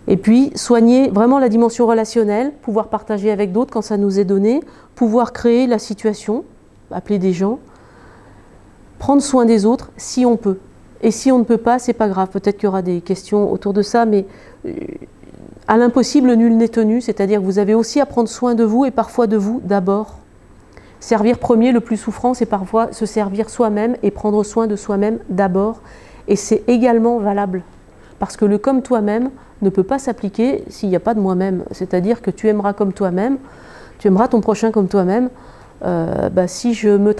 Et puis, soigner vraiment la dimension relationnelle, pouvoir partager avec d'autres quand ça nous est donné, pouvoir créer la situation, appeler des gens, prendre soin des autres si on peut. Et si on ne peut pas, c'est pas grave. Peut-être qu'il y aura des questions autour de ça, mais à l'impossible, nul n'est tenu, c'est-à-dire que vous avez aussi à prendre soin de vous et parfois de vous d'abord. Servir premier, le plus souffrant, c'est parfois se servir soi-même et prendre soin de soi-même d'abord. Et c'est également valable. Parce que le comme toi-même ne peut pas s'appliquer s'il n'y a pas de moi-même. C'est-à-dire que tu aimeras comme toi-même, tu aimeras ton prochain comme toi-même. Si je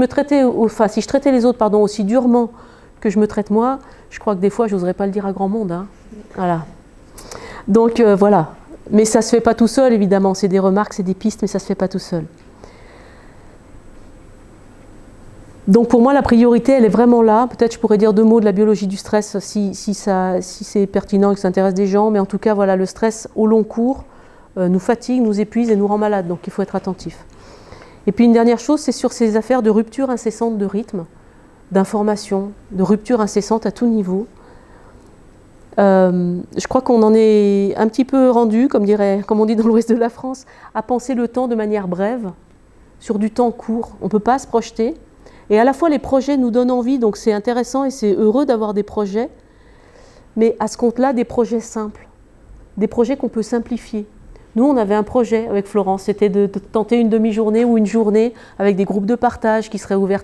traitais les autres aussi durement que je me traite moi, je crois que des fois, je n'oserais pas le dire à grand monde. Hein. Voilà. Donc voilà. Mais ça ne se fait pas tout seul, évidemment. C'est des remarques, c'est des pistes, mais ça ne se fait pas tout seul. Donc pour moi, la priorité, elle est vraiment là. Peut-être je pourrais dire 2 mots de la biologie du stress si c'est pertinent et que ça intéresse des gens. Mais en tout cas, voilà, le stress au long cours nous fatigue, nous épuise et nous rend malade. Donc il faut être attentif. Et puis une dernière chose, c'est sur ces affaires de rupture incessante de rythme, d'information, de rupture incessante à tout niveau. Je crois qu'on en est un petit peu rendu, comme on dit dans l'ouest de la France, à penser le temps de manière brève, sur du temps court. On ne peut pas se projeter. Et à la fois, les projets nous donnent envie, donc c'est intéressant et c'est heureux d'avoir des projets. mais à ce compte-là, des projets simples, des projets qu'on peut simplifier. Nous, on avait un projet avec Florence, c'était de tenter une demi-journée ou une journée avec des groupes de partage qui seraient ouverts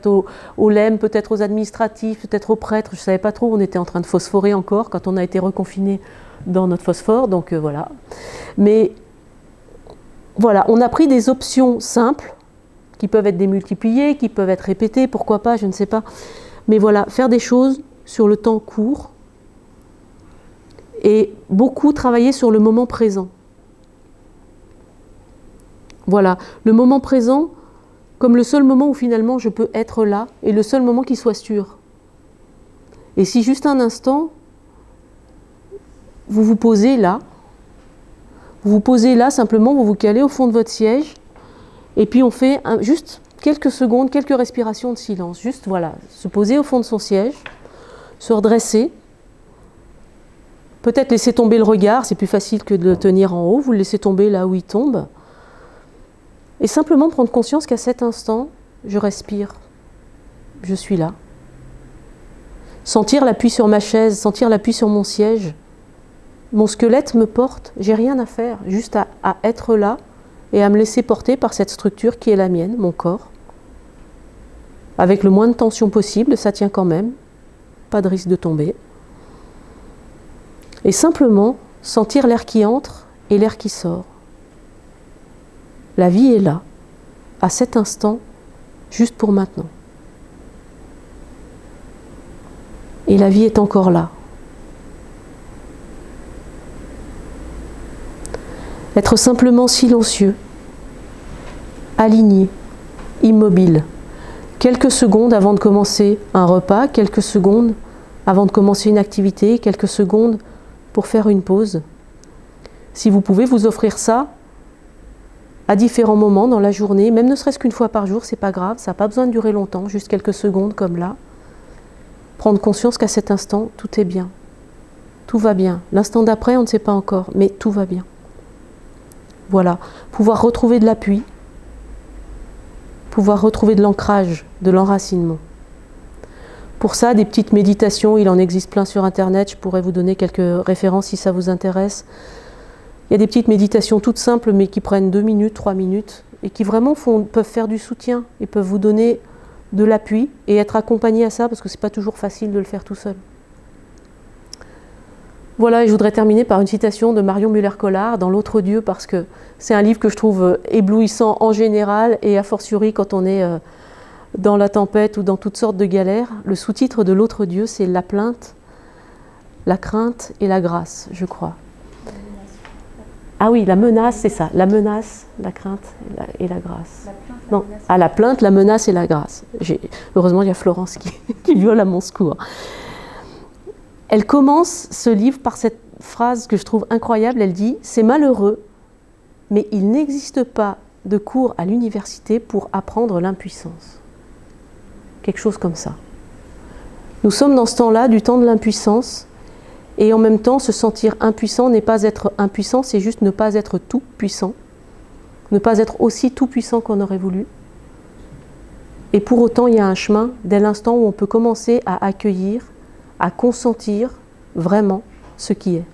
aux LEM, peut-être aux administratifs, peut-être aux prêtres. Je ne savais pas trop, on était en train de phosphorer encore quand on a été reconfinés dans notre phosphore, donc voilà. Mais voilà, on a pris des options simples qui peuvent être démultipliées, qui peuvent être répétées, pourquoi pas, je ne sais pas. Mais voilà, faire des choses sur le temps court et beaucoup travailler sur le moment présent. Voilà, le moment présent comme le seul moment où finalement je peux être là et le seul moment qui soit sûr. Et si juste un instant, vous vous posez là simplement, vous vous calez au fond de votre siège et puis on fait juste quelques secondes, quelques respirations de silence. Juste voilà, se poser au fond de son siège, se redresser, peut-être laisser tomber le regard, c'est plus facile que de le tenir en haut, vous le laissez tomber là où il tombe. Et simplement prendre conscience qu'à cet instant, je respire, je suis là. Sentir l'appui sur ma chaise, sentir l'appui sur mon siège. Mon squelette me porte, j'ai rien à faire, juste à être là et à me laisser porter par cette structure qui est la mienne, mon corps. Avec le moins de tension possible, ça tient quand même, pas de risque de tomber. Et simplement sentir l'air qui entre et l'air qui sort. La vie est là, à cet instant, juste pour maintenant. Et la vie est encore là. Être simplement silencieux, aligné, immobile. Quelques secondes avant de commencer un repas, quelques secondes avant de commencer une activité, quelques secondes pour faire une pause. Si vous pouvez vous offrir ça, à différents moments dans la journée, même ne serait-ce qu'une fois par jour, c'est pas grave, ça n'a pas besoin de durer longtemps, juste quelques secondes comme là. Prendre conscience qu'à cet instant, tout est bien. Tout va bien. L'instant d'après, on ne sait pas encore, mais tout va bien. Voilà. Pouvoir retrouver de l'appui, pouvoir retrouver de l'ancrage, de l'enracinement. Pour ça, des petites méditations, il en existe plein sur Internet, je pourrais vous donner quelques références si ça vous intéresse. Il y a des petites méditations toutes simples, mais qui prennent 2 minutes, 3 minutes, et qui vraiment peuvent faire du soutien, et peuvent vous donner de l'appui, et être accompagné à ça, parce que ce n'est pas toujours facile de le faire tout seul. Voilà, et je voudrais terminer par une citation de Marion Muller-Collard, dans L'autre Dieu, parce que c'est un livre que je trouve éblouissant en général, et a fortiori quand on est dans la tempête ou dans toutes sortes de galères. Le sous-titre de L'autre Dieu, c'est La plainte, la crainte et la grâce, je crois. Ah oui, la menace, c'est ça. La menace, la crainte et la grâce. Non, à la plainte, la menace et la grâce. Heureusement, il y a Florence qui viole à mon secours. Elle commence ce livre par cette phrase que je trouve incroyable. Elle dit « C'est malheureux, mais il n'existe pas de cours à l'université pour apprendre l'impuissance. » Quelque chose comme ça. Nous sommes dans ce temps-là, du temps de l'impuissance. Et en même temps, se sentir impuissant n'est pas être impuissant, c'est juste ne pas être tout puissant. Ne pas être aussi tout puissant qu'on aurait voulu. Et pour autant, il y a un chemin dès l'instant où on peut commencer à accueillir, à consentir vraiment ce qui est.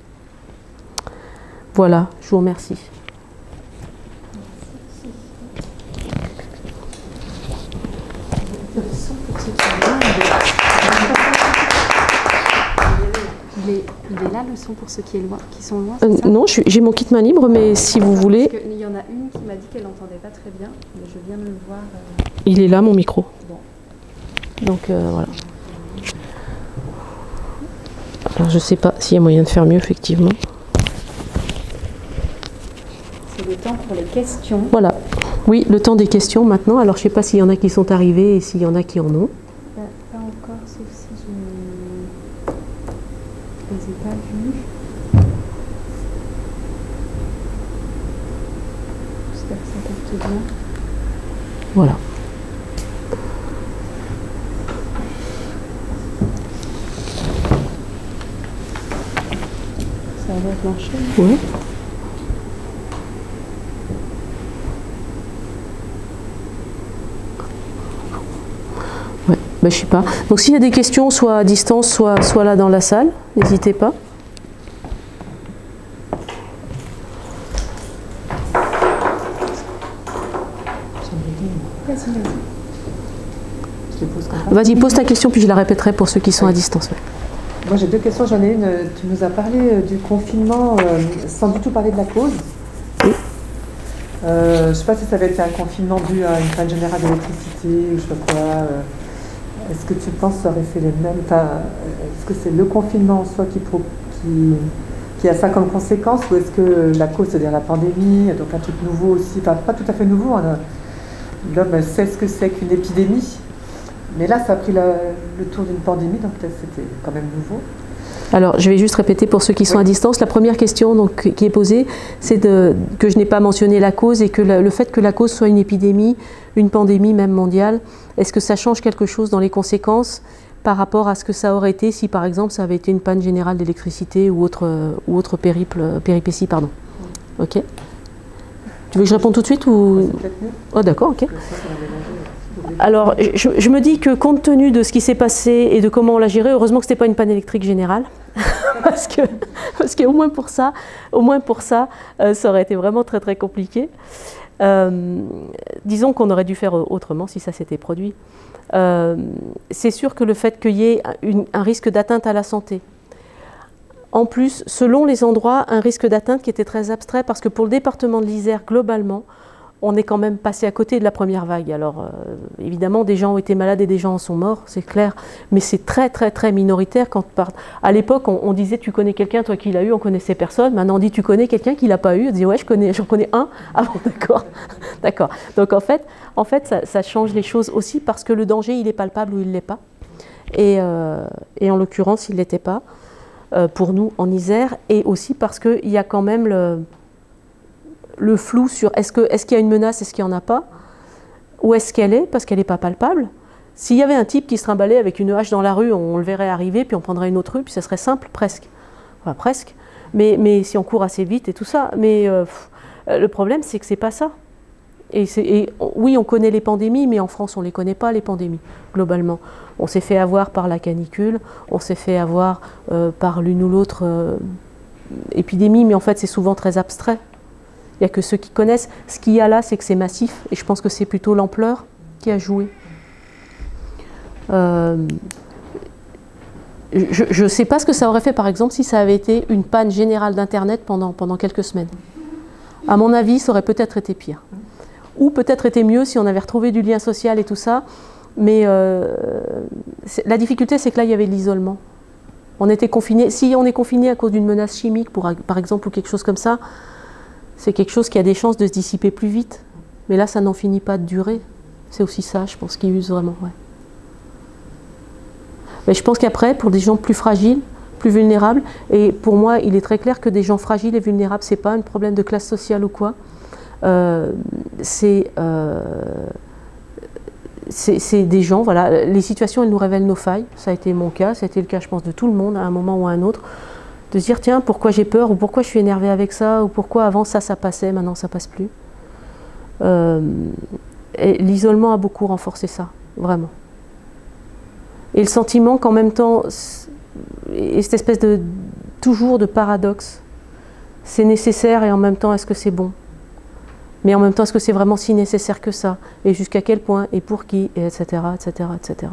Voilà, je vous remercie.
Il est là le son pour ceux qui sont loin,
non, j'ai mon kit main libre, mais si vous voulez...
Il y en a une qui m'a dit qu'elle n'entendait pas très bien, mais je viens de le voir.
Il est là, mon micro.
Bon.
Donc, voilà. Alors, je ne sais pas s'il y a moyen de faire mieux, effectivement.
C'est le temps pour les questions.
Voilà. Oui, le temps des questions maintenant. Alors, je ne sais pas s'il y en a qui sont arrivés et s'il y en a qui en ont.
Pas encore, sauf si je ne les ai pas vus. J'espère que ça capte bien.
Voilà.
Ça va blanchir.
Oui. Ouais, ben, je sais pas. Donc s'il y a des questions, soit à distance, soit là dans la salle. n'hésitez pas. Vas-y, pose ta question, puis je la répéterai pour ceux qui sont à distance. Ouais.
Moi, j'ai deux questions. J'en ai une. Tu nous as parlé du confinement sans du tout parler de la cause.
Oui.
Je ne sais pas si ça avait été un confinement dû à une panne générale d'électricité ou je sais pas quoi. Est-ce que tu penses que ça aurait fait les mêmes? Enfin, est-ce que c'est le confinement en soi qui a ça comme conséquence, ou est-ce que la cause, c'est-à-dire la pandémie, donc un truc nouveau aussi, enfin pas tout à fait nouveau, hein. L'homme sait ce que c'est qu'une épidémie, mais là ça a pris le tour d'une pandémie, donc peut-être c'était quand même nouveau.
Alors, je vais juste répéter pour ceux qui sont à distance. La première question donc, qui est posée, c'est que je n'ai pas mentionné la cause et que le fait que la cause soit une épidémie, une pandémie même mondiale, est-ce que ça change quelque chose dans les conséquences par rapport à ce que ça aurait été si, par exemple, ça avait été une panne générale d'électricité ou autre péripétie, pardon. Ok. Tu veux que je réponde tout de suite ou... Oh, d'accord, ok. Alors, je me dis que compte tenu de ce qui s'est passé et de comment on l'a géré, heureusement que ce n'était pas une panne électrique générale, parce que au moins pour ça, ça aurait été vraiment très très compliqué. Disons qu'on aurait dû faire autrement si ça s'était produit. C'est sûr que le fait qu'il y ait un risque d'atteinte à la santé, en plus, selon les endroits, un risque d'atteinte qui était très abstrait, parce que pour le département de l'Isère, globalement, on est quand même passé à côté de la première vague. Alors, évidemment, des gens ont été malades et des gens en sont morts, c'est clair, mais c'est très, très, très minoritaire. À l'époque, on disait, tu connais quelqu'un, toi qui l'as eu, on connaissait personne. Maintenant, on dit, tu connais quelqu'un qui l'a pas eu. On dit, ouais, j'en connais un. Ah bon, d'accord. D'accord. Donc, en fait ça change les choses aussi, parce que le danger, il est palpable ou il ne l'est pas. Et en l'occurrence, il ne l'était pas, pour nous, en Isère, et aussi parce qu'il y a quand même le flou sur est-ce qu'il y a une menace, est-ce qu'il n'y en a pas, où est-ce qu'elle est, parce qu'elle n'est pas palpable. S'il y avait un type qui se trimballait avec une hache dans la rue, on le verrait arriver, puis on prendrait une autre rue, puis ça serait simple, presque. Enfin, presque. Mais si on court assez vite et tout ça. Mais le problème, c'est que c'est pas ça. Oui, on connaît les pandémies, mais en France, on ne les connaît pas, les pandémies, globalement. On s'est fait avoir par la canicule, on s'est fait avoir par l'une ou l'autre épidémie, mais en fait, c'est souvent très abstrait. Il n'y a que ceux qui connaissent. Ce qu'il y a là, c'est que c'est massif, et je pense que c'est plutôt l'ampleur qui a joué. Je ne sais pas ce que ça aurait fait, par exemple, si ça avait été une panne générale d'Internet pendant quelques semaines. À mon avis, ça aurait peut-être été pire. Ou peut-être été mieux si on avait retrouvé du lien social et tout ça. Mais la difficulté, c'est que là, il y avait de l'isolement. On était confinés. Si on est confiné à cause d'une menace chimique, par exemple, ou quelque chose comme ça, c'est quelque chose qui a des chances de se dissiper plus vite. Mais là, ça n'en finit pas de durer. C'est aussi ça, je pense, qui use vraiment. Ouais. Mais je pense qu'après, pour des gens plus fragiles, plus vulnérables, et pour moi, il est très clair que des gens fragiles et vulnérables, ce n'est pas un problème de classe sociale ou quoi. C'est des gens, voilà, les situations, elles nous révèlent nos failles. Ça a été mon cas, ça a été le cas, je pense, de tout le monde, à un moment ou à un autre. De se dire, tiens, pourquoi j'ai peur, ou pourquoi je suis énervée avec ça, ou pourquoi avant ça passait, maintenant ça passe plus. Et l'isolement a beaucoup renforcé ça, vraiment. Et le sentiment qu'en même temps, et cette espèce toujours de paradoxe, c'est nécessaire et en même temps, est-ce que c'est bon? Mais en même temps, est-ce que c'est vraiment si nécessaire que ça? Et jusqu'à quel point? Et pour qui? Et etc., etc., etc.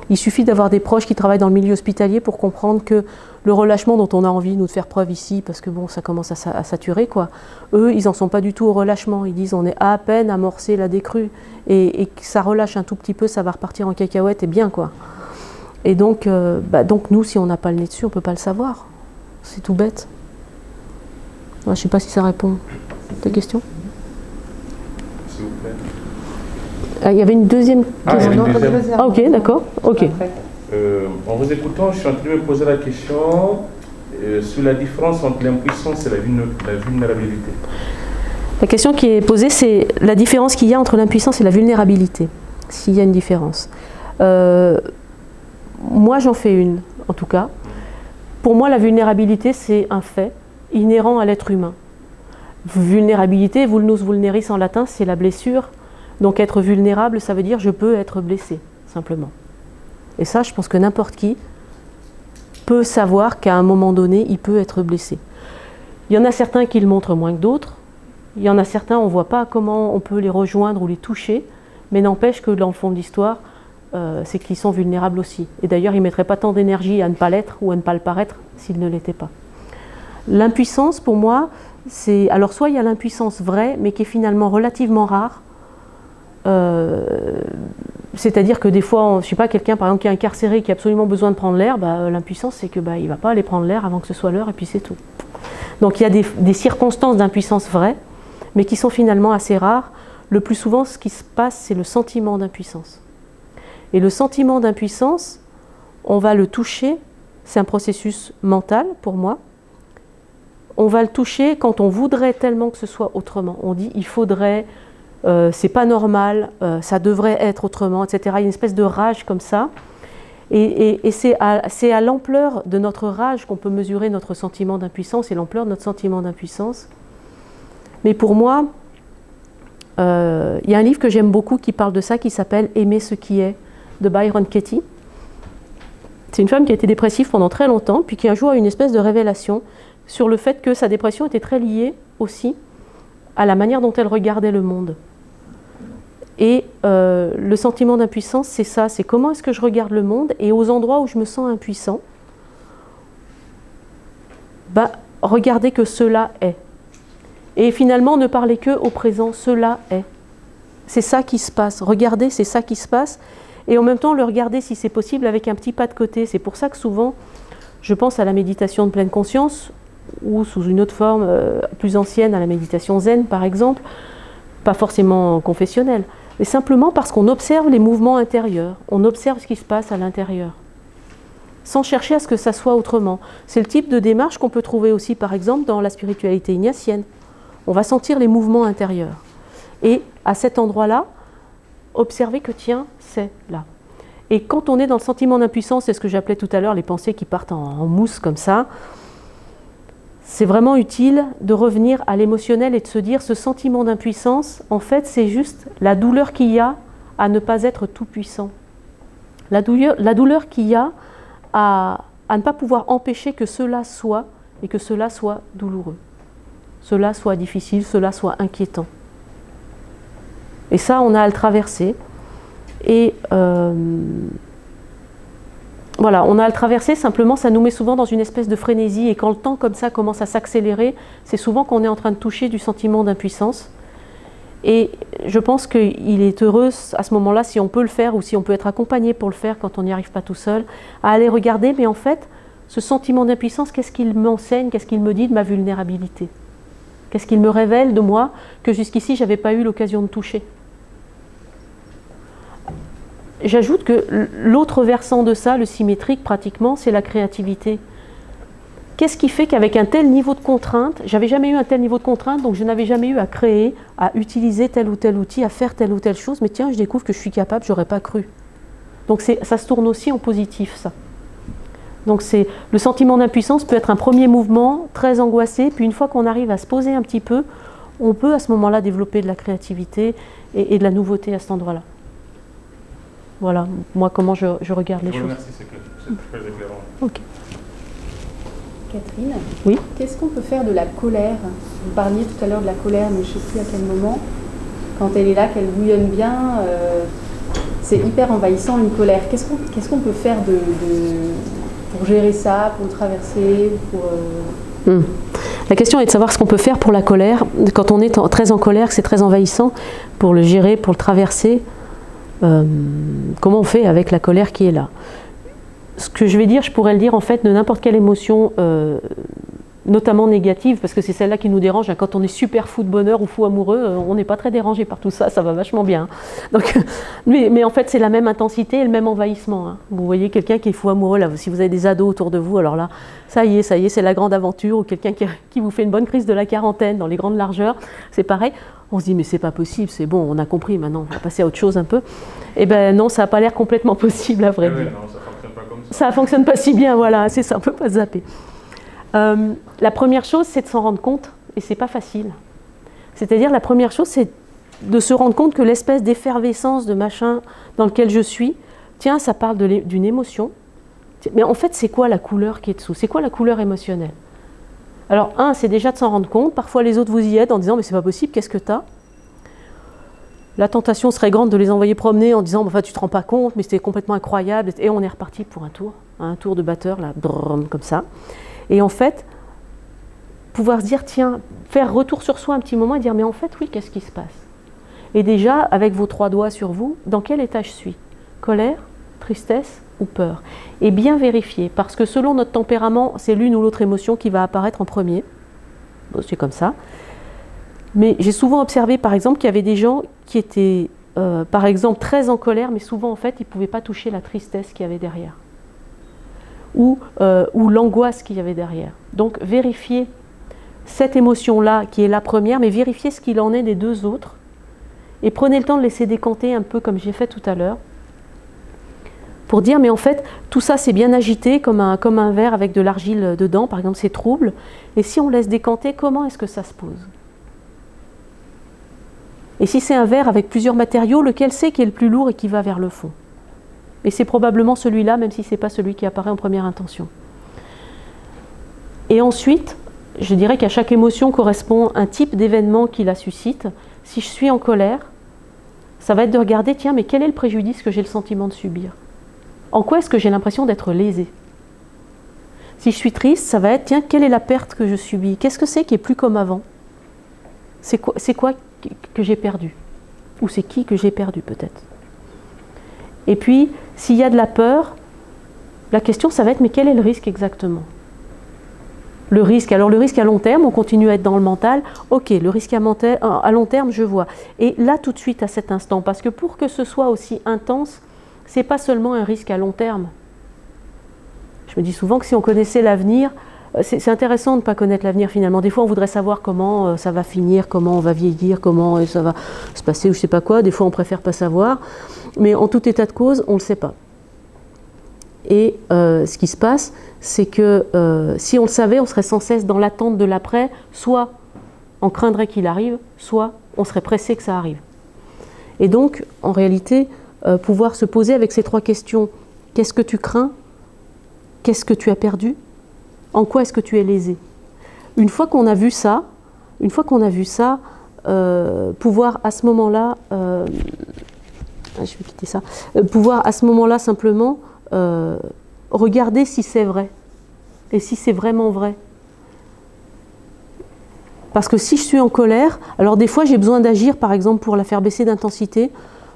Il suffit d'avoir des proches qui travaillent dans le milieu hospitalier pour comprendre que le relâchement dont on a envie, nous, de faire preuve ici, parce que bon, ça commence à saturer, quoi. Eux, ils n'en sont pas du tout au relâchement. Ils disent, on est à peine amorcé la décrue. Et que ça relâche un tout petit peu, ça va repartir en cacahuète, et bien, quoi. Et donc nous, si on n'a pas le nez dessus, on ne peut pas le savoir. C'est tout bête. Je ne sais pas si ça répond à ta question.
S'il vous plaît.
Il y avait une deuxième question. Ah, ok, d'accord. Ok.
En vous écoutant, je suis en train de me poser la question sur la différence entre l'impuissance et la vulnérabilité.
La question qui est posée, c'est la différence qu'il y a entre l'impuissance et la vulnérabilité, s'il y a une différence. Moi, j'en fais une, en tout cas. Pour moi, la vulnérabilité, c'est un fait inhérent à l'être humain. Vulnérabilité, vulnus vulneris en latin, c'est la blessure. Donc être vulnérable, ça veut dire je peux être blessé, simplement. Et ça, je pense que n'importe qui peut savoir qu'à un moment donné, il peut être blessé. Il y en a certains qui le montrent moins que d'autres. Il y en a certains, on ne voit pas comment on peut les rejoindre ou les toucher, mais n'empêche que dans le fond de l'histoire, c'est qu'ils sont vulnérables aussi. Et d'ailleurs, ils ne mettraient pas tant d'énergie à ne pas l'être ou à ne pas le paraître s'ils ne l'étaient pas. L'impuissance, pour moi, c'est... Alors, soit il y a l'impuissance vraie, mais qui est finalement relativement rare. C'est-à-dire que des fois, je ne sais pas, quelqu'un par exemple qui est incarcéré, qui a absolument besoin de prendre l'air, l'impuissance, c'est qu'il ne va pas aller prendre l'air avant que ce soit l'heure, et puis c'est tout. Donc il y a des circonstances d'impuissance vraies, mais qui sont finalement assez rares. Le plus souvent, ce qui se passe, c'est le sentiment d'impuissance. Et le sentiment d'impuissance, on va le toucher, c'est un processus mental pour moi. On va le toucher quand on voudrait tellement que ce soit autrement. On dit il faudrait, c'est pas normal, ça devrait être autrement, etc. Il y a une espèce de rage comme ça. Et c'est à l'ampleur de notre rage qu'on peut mesurer notre sentiment d'impuissance et l'ampleur de notre sentiment d'impuissance. Mais pour moi, il y a un livre que j'aime beaucoup qui parle de ça, qui s'appelle « Aimer ce qui est » de Byron Katie. C'est une femme qui a été dépressive pendant très longtemps, puis qui un jour a eu une espèce de révélation sur le fait que sa dépression était très liée aussi à la manière dont elle regardait le monde. Et le sentiment d'impuissance, c'est ça, c'est comment est-ce que je regarde le monde, et aux endroits où je me sens impuissant, regardez que cela est. Et finalement, ne parlez que au présent, cela est. C'est ça qui se passe. Regardez, c'est ça qui se passe. Et en même temps, le regarder, si c'est possible, avec un petit pas de côté. C'est pour ça que souvent, je pense à la méditation de pleine conscience, ou sous une autre forme plus ancienne, à la méditation zen, par exemple, pas forcément confessionnelle, mais simplement parce qu'on observe les mouvements intérieurs, on observe ce qui se passe à l'intérieur, sans chercher à ce que ça soit autrement. C'est le type de démarche qu'on peut trouver aussi, par exemple, dans la spiritualité ignatienne. On va sentir les mouvements intérieurs. Et à cet endroit-là, observer que tiens, c'est là. Et quand on est dans le sentiment d'impuissance, c'est ce que j'appelais tout à l'heure les pensées qui partent en mousse comme ça, c'est vraiment utile de revenir à l'émotionnel et de se dire ce sentiment d'impuissance, en fait, c'est juste la douleur qu'il y a à ne pas être tout puissant. La douleur qu'il y a à ne pas pouvoir empêcher que cela soit, et que cela soit douloureux. Cela soit difficile, cela soit inquiétant. Et ça, on a à le traverser. Et voilà, on a à le traverser, simplement ça nous met souvent dans une espèce de frénésie, et quand le temps comme ça commence à s'accélérer, c'est souvent qu'on est en train de toucher du sentiment d'impuissance. Et je pense qu'il est heureux à ce moment-là, si on peut le faire, ou si on peut être accompagné pour le faire quand on n'y arrive pas tout seul, à aller regarder, mais en fait, ce sentiment d'impuissance, qu'est-ce qu'il m'enseigne, qu'est-ce qu'il me dit de ma vulnérabilité? Qu'est-ce qu'il me révèle de moi que jusqu'ici je n'avais pas eu l'occasion de toucher? J'ajoute que l'autre versant de ça, le symétrique pratiquement, c'est la créativité. Qu'est-ce qui fait qu'avec un tel niveau de contrainte, j'avais jamais eu un tel niveau de contrainte, donc je n'avais jamais eu à créer, à utiliser tel ou tel outil, à faire telle ou telle chose, mais tiens, je découvre que je suis capable, j'aurais pas cru. Donc ça se tourne aussi en positif, ça. Donc le sentiment d'impuissance peut être un premier mouvement très angoissé, puis une fois qu'on arrive à se poser un petit peu, on peut à ce moment-là développer de la créativité et de la nouveauté à cet endroit-là. Voilà, moi, comment je regarde les choses.
Merci, c'est très éclairant.
Ok.
Catherine,
oui.
Qu'est-ce qu'on peut faire de la colère? Vous parliez tout à l'heure de la colère, mais je ne sais plus à quel moment. Quand elle est là, qu'elle bouillonne bien, c'est hyper envahissant, une colère. Qu'est-ce qu'on peut faire pour gérer ça, pour le traverser
La question est de savoir ce qu'on peut faire pour la colère. Quand on est très en colère, que c'est très envahissant, pour le gérer, pour le traverser. Comment on fait avec la colère qui est là? Ce que je vais dire, je pourrais le dire en fait de n'importe quelle émotion, notamment négative, parce que c'est celle-là qui nous dérange. Quand on est super fou de bonheur ou fou amoureux, on n'est pas très dérangé par tout ça, ça va vachement bien. Donc, mais en fait, c'est la même intensité et le même envahissement. Hein. Vous voyez quelqu'un qui est fou amoureux, là, si vous avez des ados autour de vous, alors là, ça y est, c'est la grande aventure, ou quelqu'un qui vous fait une bonne crise de la quarantaine dans les grandes largeurs, c'est pareil. On se dit, mais c'est pas possible, c'est bon, on a compris, maintenant, on va passer à autre chose un peu. Eh bien non, ça n'a pas l'air complètement possible, à vrai dire.
Non, ça ne fonctionne pas comme ça.
Ça ne fonctionne pas si bien, voilà, c'est ça, on ne peut pas zapper. La première chose, c'est de s'en rendre compte, et c'est pas facile. C'est-à-dire, la première chose, c'est de se rendre compte que l'espèce d'effervescence de machin dans lequel je suis, tiens, ça parle d'une émotion, Mais en fait, c'est quoi la couleur qui est dessous? C'est quoi la couleur émotionnelle? Alors, un, c'est déjà de s'en rendre compte. Parfois, les autres vous y aident en disant, mais c'est pas possible, qu'est-ce que t'as? La tentation serait grande de les envoyer promener en disant, enfin, tu te rends pas compte, mais c'était complètement incroyable. Et on est reparti pour un tour de batteur, là, comme ça. Et en fait, pouvoir se dire, tiens, faire retour sur soi un petit moment et dire, mais en fait, oui, qu'est-ce qui se passe? Et déjà, avec vos 3 doigts sur vous, dans quel état je suis? Colère, tristesse ou peur? Et bien vérifier, parce que selon notre tempérament, c'est l'une ou l'autre émotion qui va apparaître en premier. Bon, c'est comme ça. Mais j'ai souvent observé, par exemple, qu'il y avait des gens qui étaient, par exemple, très en colère, mais souvent, en fait, ils ne pouvaient pas toucher la tristesse qu'il y avait derrière. Ou l'angoisse qu'il y avait derrière. Donc, vérifiez cette émotion-là, qui est la première, mais vérifiez ce qu'il en est des 2 autres. Et prenez le temps de laisser décanter un peu, comme j'ai fait tout à l'heure, pour dire, mais en fait, tout ça, c'est bien agité, comme un verre avec de l'argile dedans, par exemple, c'est trouble. Et si on laisse décanter, comment est-ce que ça se pose? Et si c'est un verre avec plusieurs matériaux, lequel c'est qui est le plus lourd et qui va vers le fond? Et c'est probablement celui-là, même si ce n'est pas celui qui apparaît en première intention. Et ensuite, je dirais qu'à chaque émotion correspond un type d'événement qui la suscite. Si je suis en colère, ça va être de regarder, tiens, mais quel est le préjudice que j'ai le sentiment de subir? En quoi est-ce que j'ai l'impression d'être lésée? Si je suis triste, ça va être, tiens, quelle est la perte que je subis? Qu'est-ce que c'est qui est plus comme avant? C'est quoi que j'ai perdu? Ou c'est qui que j'ai perdu peut-être? Et puis, s'il y a de la peur, la question, ça va être, mais quel est le risque exactement? Le risque, alors le risque à long terme, on continue à être dans le mental. Ok, le risque à long terme, je vois. Et là, tout de suite, à cet instant, parce que pour que ce soit aussi intense, c'est pas seulement un risque à long terme. Je me dis souvent que si on connaissait l'avenir, c'est intéressant de ne pas connaître l'avenir finalement. Des fois, on voudrait savoir comment ça va finir, comment on va vieillir, comment ça va se passer ou je sais pas quoi. Des fois, on préfère pas savoir. Mais en tout état de cause, on ne le sait pas. Et ce qui se passe, c'est que si on le savait, on serait sans cesse dans l'attente de l'après. Soit on craindrait qu'il arrive, soit on serait pressé que ça arrive. Et donc, en réalité, pouvoir se poser avec ces 3 questions. Qu'est-ce que tu crains? Qu'est-ce que tu as perdu? En quoi est-ce que tu es lésé? Une fois qu'on a vu ça, pouvoir à ce moment-là, je vais quitter ça, pouvoir à ce moment-là simplement regarder si c'est vrai et si c'est vraiment vrai. Parce que si je suis en colère, alors des fois j'ai besoin d'agir par exemple pour la faire baisser d'intensité,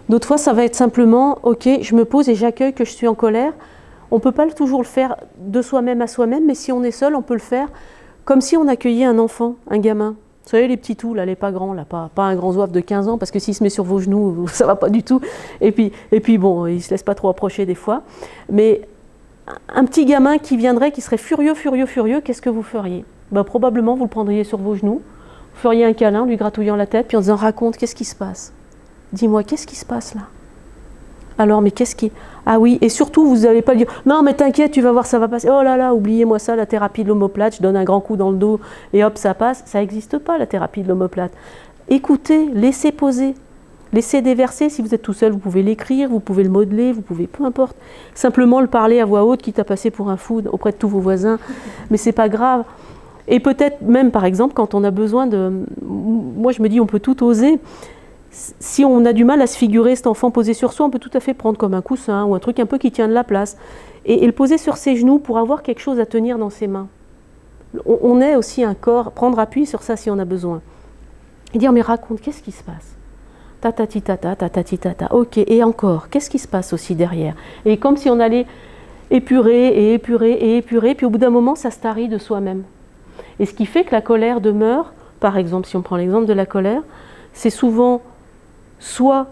d'autres fois ça va être simplement, ok, je me pose et j'accueille que je suis en colère. On ne peut pas toujours le faire de soi-même à soi-même, mais si on est seul, on peut le faire comme si on accueillait un enfant, un gamin. Vous savez, les petits tout, là, les pas grands, là, pas un grand zouave de 15 ans, parce que s'il se met sur vos genoux, ça ne va pas du tout. Et puis bon, il ne se laisse pas trop approcher des fois. Mais un petit gamin qui viendrait, qui serait furieux, qu'est-ce que vous feriez? Ben, probablement, vous le prendriez sur vos genoux, vous feriez un câlin, lui gratouillant la tête, puis en disant, raconte, qu'est-ce qui se passe? Dis-moi, qu'est-ce qui se passe là? Alors, mais qu'est-ce qui... Ah oui, et surtout, vous n'allez pas dire « Non, mais t'inquiète, tu vas voir, ça va passer. Oh là là, oubliez-moi ça, la thérapie de l'omoplate, je donne un grand coup dans le dos et hop, ça passe. » Ça n'existe pas, la thérapie de l'omoplate. Écoutez, laissez poser, laissez déverser. Si vous êtes tout seul, vous pouvez l'écrire, vous pouvez le modeler, vous pouvez, peu importe. Simplement le parler à voix haute, quitte à passer pour un fou auprès de tous vos voisins. Mais c'est pas grave. Et peut-être même, par exemple, quand on a besoin de... Moi, je me dis, on peut tout oser. Si on a du mal à se figurer cet enfant posé sur soi, on peut tout à fait prendre comme un coussin ou un truc un peu qui tient de la place et le poser sur ses genoux pour avoir quelque chose à tenir dans ses mains. On est aussi un corps, prendre appui sur ça si on a besoin. Et dire, mais raconte, qu'est-ce qui se passe? Tatati tata, tatati tata, ok, et encore, qu'est-ce qui se passe aussi derrière? Et comme si on allait épurer, puis au bout d'un moment, ça se tarit de soi-même. Et ce qui fait que la colère demeure, par exemple, si on prend l'exemple de la colère, c'est souvent soit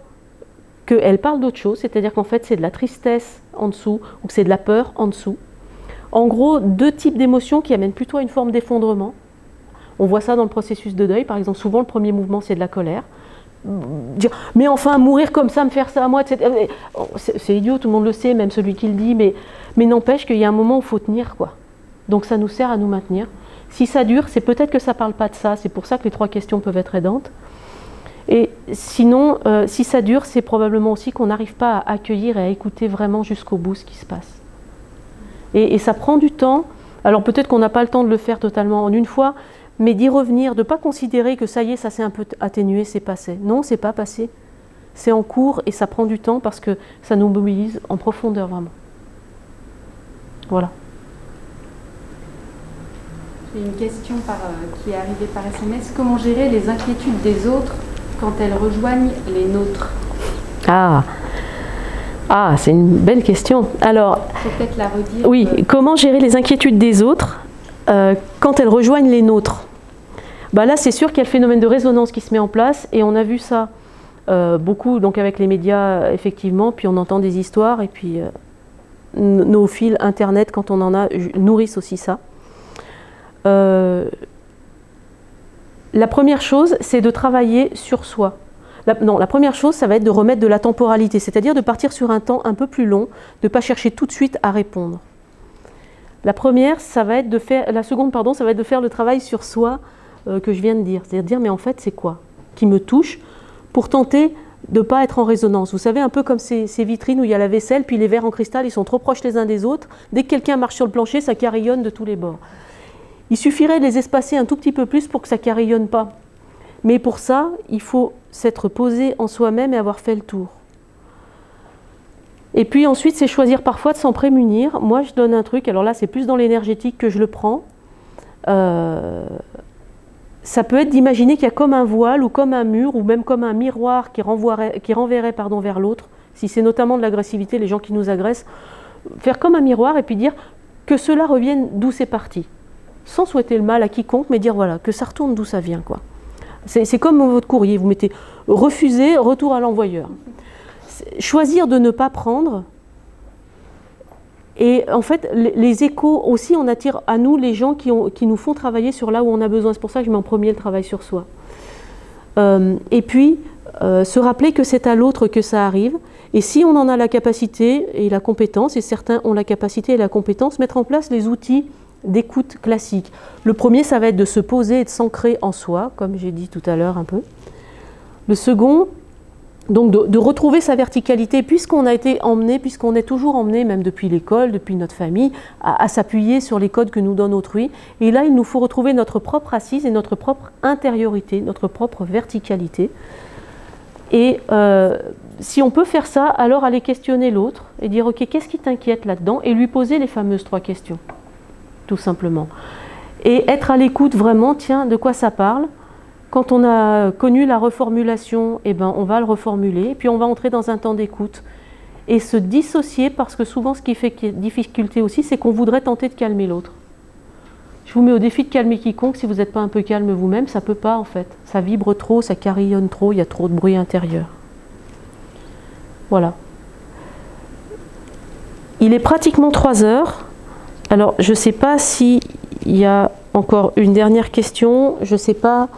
qu'elle parle d'autre chose, c'est-à-dire qu'en fait c'est de la tristesse en dessous ou que c'est de la peur en dessous. En gros, 2 types d'émotions qui amènent plutôt à une forme d'effondrement. On voit ça dans le processus de deuil, par exemple, souvent le premier mouvement c'est de la colère. Dire, mais enfin, mourir comme ça, me faire ça à moi, etc. C'est idiot, tout le monde le sait, même celui qui le dit, mais n'empêche qu'il y a un moment où il faut tenir, quoi. Donc ça nous sert à nous maintenir. Si ça dure, c'est peut-être que ça ne parle pas de ça, c'est pour ça que les 3 questions peuvent être aidantes. Et sinon, si ça dure, c'est probablement aussi qu'on n'arrive pas à accueillir et à écouter vraiment jusqu'au bout ce qui se passe. Et ça prend du temps. Alors peut-être qu'on n'a pas le temps de le faire totalement en une fois, mais d'y revenir, de ne pas considérer que ça y est, ça s'est un peu atténué, c'est passé. Non, c'est pas passé. C'est en cours et ça prend du temps parce que ça nous mobilise en profondeur vraiment. Voilà.
J'ai une question qui est arrivée par SMS. Comment gérer les inquiétudes des autres quand elles rejoignent les nôtres?
Ah, c'est une belle question. Alors,
faut peut-être la redire.
Oui, comment gérer les inquiétudes des autres quand elles rejoignent les nôtres? Bah là, c'est sûr qu'il y a le phénomène de résonance qui se met en place et on a vu ça beaucoup donc avec les médias, effectivement, puis on entend des histoires et puis nos fils Internet, quand on en a, nourrissent aussi ça. La première chose, c'est de travailler sur soi. La première chose, ça va être de remettre de la temporalité, c'est-à-dire de partir sur un temps un peu plus long, de ne pas chercher tout de suite à répondre. La première, ça va être de faire, la seconde, pardon, ça va être de faire le travail sur soi que je viens de dire. C'est-à-dire dire, mais en fait, c'est quoi qui me touche pour tenter de ne pas être en résonance. Vous savez, un peu comme ces vitrines où il y a la vaisselle, puis les verres en cristal, ils sont trop proches les uns des autres. Dès que quelqu'un marche sur le plancher, ça carillonne de tous les bords. Il suffirait de les espacer un tout petit peu plus pour que ça ne carillonne pas. Mais pour ça, il faut s'être posé en soi-même et avoir fait le tour. Et puis ensuite, c'est choisir parfois de s'en prémunir. Moi, je donne un truc, alors là, c'est plus dans l'énergétique que je le prends. Ça peut être d'imaginer qu'il y a comme un voile ou comme un mur ou même comme un miroir qui renverrait vers l'autre. Si c'est notamment de l'agressivité, les gens qui nous agressent, faire comme un miroir et puis dire que cela revienne d'où c'est parti. Sans souhaiter le mal à quiconque, mais dire voilà, que ça retourne d'où ça vient, quoi. C'est comme votre courrier, vous mettez refusé, retour à l'envoyeur. Choisir de ne pas prendre. Et en fait, les échos aussi, on attire à nous les gens qui nous font travailler sur là où on a besoin. C'est pour ça que je mets en premier le travail sur soi. Et puis, se rappeler que c'est à l'autre que ça arrive. Et si on en a la capacité et la compétence, et certains ont la capacité et la compétence, mettre en place les outils d'écoute classique. Le premier, ça va être de se poser et de s'ancrer en soi, comme j'ai dit tout à l'heure un peu. Le second, donc de retrouver sa verticalité, puisqu'on a été emmené, puisqu'on est toujours emmené, même depuis l'école, depuis notre famille, à s'appuyer sur les codes que nous donne autrui. Et là, il nous faut retrouver notre propre assise et notre propre intériorité, notre propre verticalité. Et si on peut faire ça, alors aller questionner l'autre et dire « Ok, qu'est-ce qui t'inquiète là-dedans ?» et lui poser les fameuses 3 questions. Tout simplement. Et être à l'écoute vraiment, tiens, de quoi ça parle? Quand on a connu la reformulation, eh ben, on va le reformuler, puis on va entrer dans un temps d'écoute. Et se dissocier, parce que souvent ce qui fait difficulté aussi, c'est qu'on voudrait tenter de calmer l'autre. Je vous mets au défi de calmer quiconque, si vous n'êtes pas un peu calme vous-même, ça ne peut pas en fait. Ça vibre trop, ça carillonne trop, il y a trop de bruit intérieur. Voilà. Il est pratiquement 3 heures. Alors, je ne sais pas s'il y a encore une dernière question. Je ne sais pas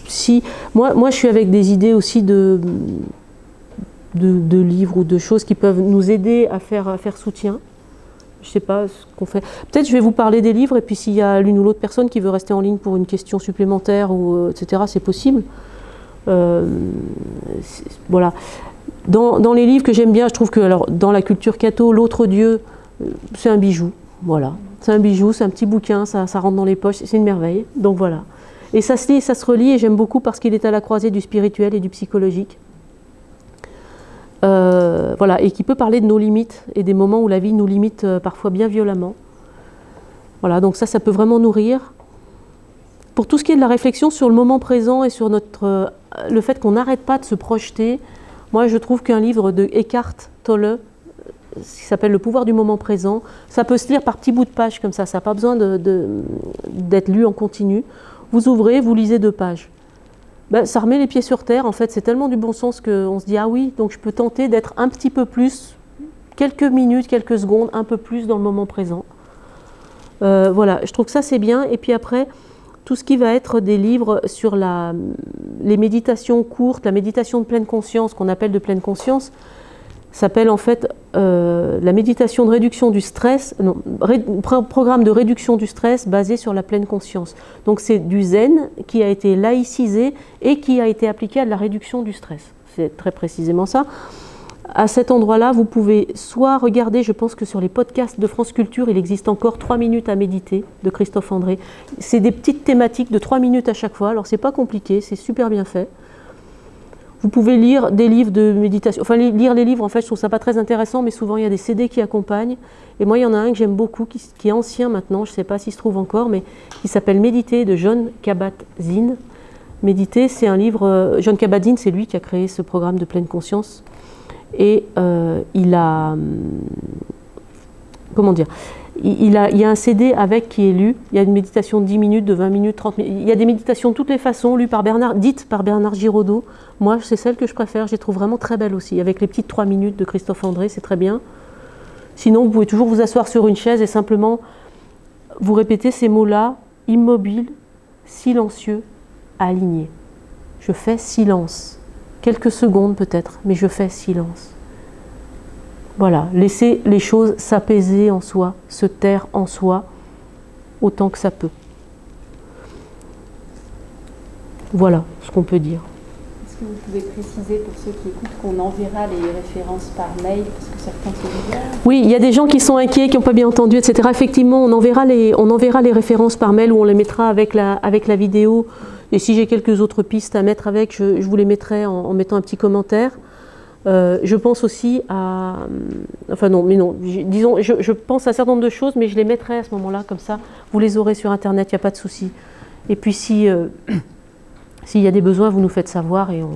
si... Moi, je suis avec des idées aussi de livres ou de choses qui peuvent nous aider à faire soutien. Je ne sais pas ce qu'on fait. Peut-être je vais vous parler des livres et puis s'il y a l'une ou l'autre personne qui veut rester en ligne pour une question supplémentaire, ou, etc., c'est possible. Voilà. Dans les livres que j'aime bien, je trouve que alors, dans la culture catho, l'autre Dieu, c'est un bijou. Voilà. C'est un bijou, c'est un petit bouquin, ça rentre dans les poches, c'est une merveille. Donc voilà. Et ça se lit et ça se relit, et j'aime beaucoup parce qu'il est à la croisée du spirituel et du psychologique. Voilà, et qui peut parler de nos limites et des moments où la vie nous limite parfois bien violemment. Voilà, donc ça peut vraiment nourrir. Pour tout ce qui est de la réflexion sur le moment présent et sur le fait qu'on n'arrête pas de se projeter, moi je trouve qu'un livre de Eckhart Tolle, qui s'appelle Le pouvoir du moment présent, ça peut se lire par petits bouts de pages comme ça n'a pas besoin d'être lu en continu. Vous ouvrez, vous lisez 2 pages. Ben, ça remet les pieds sur terre, en fait, c'est tellement du bon sens qu'on se dit « Ah oui, donc je peux tenter d'être un petit peu plus, quelques minutes, quelques secondes, un peu plus dans le moment présent. » Voilà, je trouve que ça c'est bien. Et puis après, tout ce qui va être des livres sur les méditations courtes, la méditation de pleine conscience, qu'on appelle de pleine conscience, s'appelle en fait la méditation de réduction du stress, programme de réduction du stress basé sur la pleine conscience. Donc c'est du zen qui a été laïcisé et qui a été appliqué à de la réduction du stress. C'est très précisément ça. à cet endroit-là, vous pouvez soit regarder, je pense que sur les podcasts de France Culture, il existe encore 3 minutes à méditer de Christophe André. C'est des petites thématiques de 3 minutes à chaque fois, alors c'est pas compliqué, c'est super bien fait. Vous pouvez lire des livres de méditation, enfin lire les livres, en fait je trouve ça pas très intéressant, mais souvent il y a des CD qui accompagnent. Et moi il y en a un que j'aime beaucoup, qui est ancien maintenant, je sais pas s'il se trouve encore, mais qui s'appelle Méditer de Jon Kabat-Zinn. Méditer, c'est un livre, Jon Kabat-Zinn, c'est lui qui a créé ce programme de pleine conscience. Et il a, comment dire, il y a un CD avec qui est lu, il y a une méditation de 10 minutes, de 20 minutes, 30 minutes, il y a des méditations de toutes les façons, dites par Bernard Giraudot. Moi, c'est celle que je préfère, je les trouve vraiment très belles aussi, avec les petites 3 minutes de Christophe André, c'est très bien. Sinon, vous pouvez toujours vous asseoir sur une chaise et simplement vous répéter ces mots-là, immobile, silencieux, aligné. Je fais silence. Quelques secondes peut-être, mais je fais silence. Voilà, laissez les choses s'apaiser en soi, se taire en soi, autant que ça peut. Voilà ce qu'on peut dire.
Est-ce que vous pouvez préciser pour ceux qui écoutent qu'on enverra les références par mail, parce que certains se disent...
Oui, il y a des gens qui sont inquiets, qui n'ont pas bien entendu, etc. Effectivement, on enverra les références par mail ou on les mettra avec la vidéo. Et si j'ai quelques autres pistes à mettre avec, je vous les mettrai en mettant un petit commentaire. Je pense aussi à... Enfin non, mais non. Disons, je pense à un certain nombre de choses, mais je les mettrai à ce moment-là, comme ça. Vous les aurez sur Internet, il n'y a pas de souci. Et puis s'il y a des besoins, vous nous faites savoir et on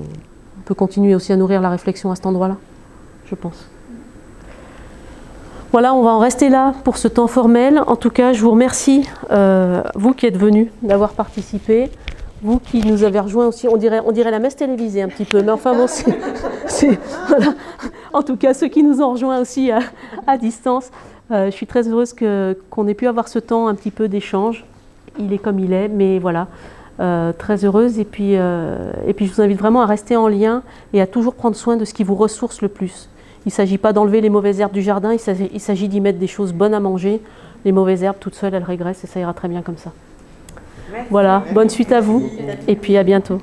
peut continuer aussi à nourrir la réflexion à cet endroit-là, je pense. Voilà, on va en rester là pour ce temps formel. En tout cas, je vous remercie, vous qui êtes venus, d'avoir participé. Vous qui nous avez rejoints aussi, on dirait la messe télévisée un petit peu, mais enfin bon, voilà. En tout cas, ceux qui nous ont rejoints aussi à distance, je suis très heureuse qu'on ait pu avoir ce temps un petit peu d'échange. Il est comme il est, mais voilà, très heureuse. Et puis je vous invite vraiment à rester en lien et à toujours prendre soin de ce qui vous ressource le plus. Il ne s'agit pas d'enlever les mauvaises herbes du jardin, il s'agit d'y mettre des choses bonnes à manger. Les mauvaises herbes, toutes seules, elles régressent et ça ira très bien comme ça. Voilà, bonne suite à vous et puis à bientôt.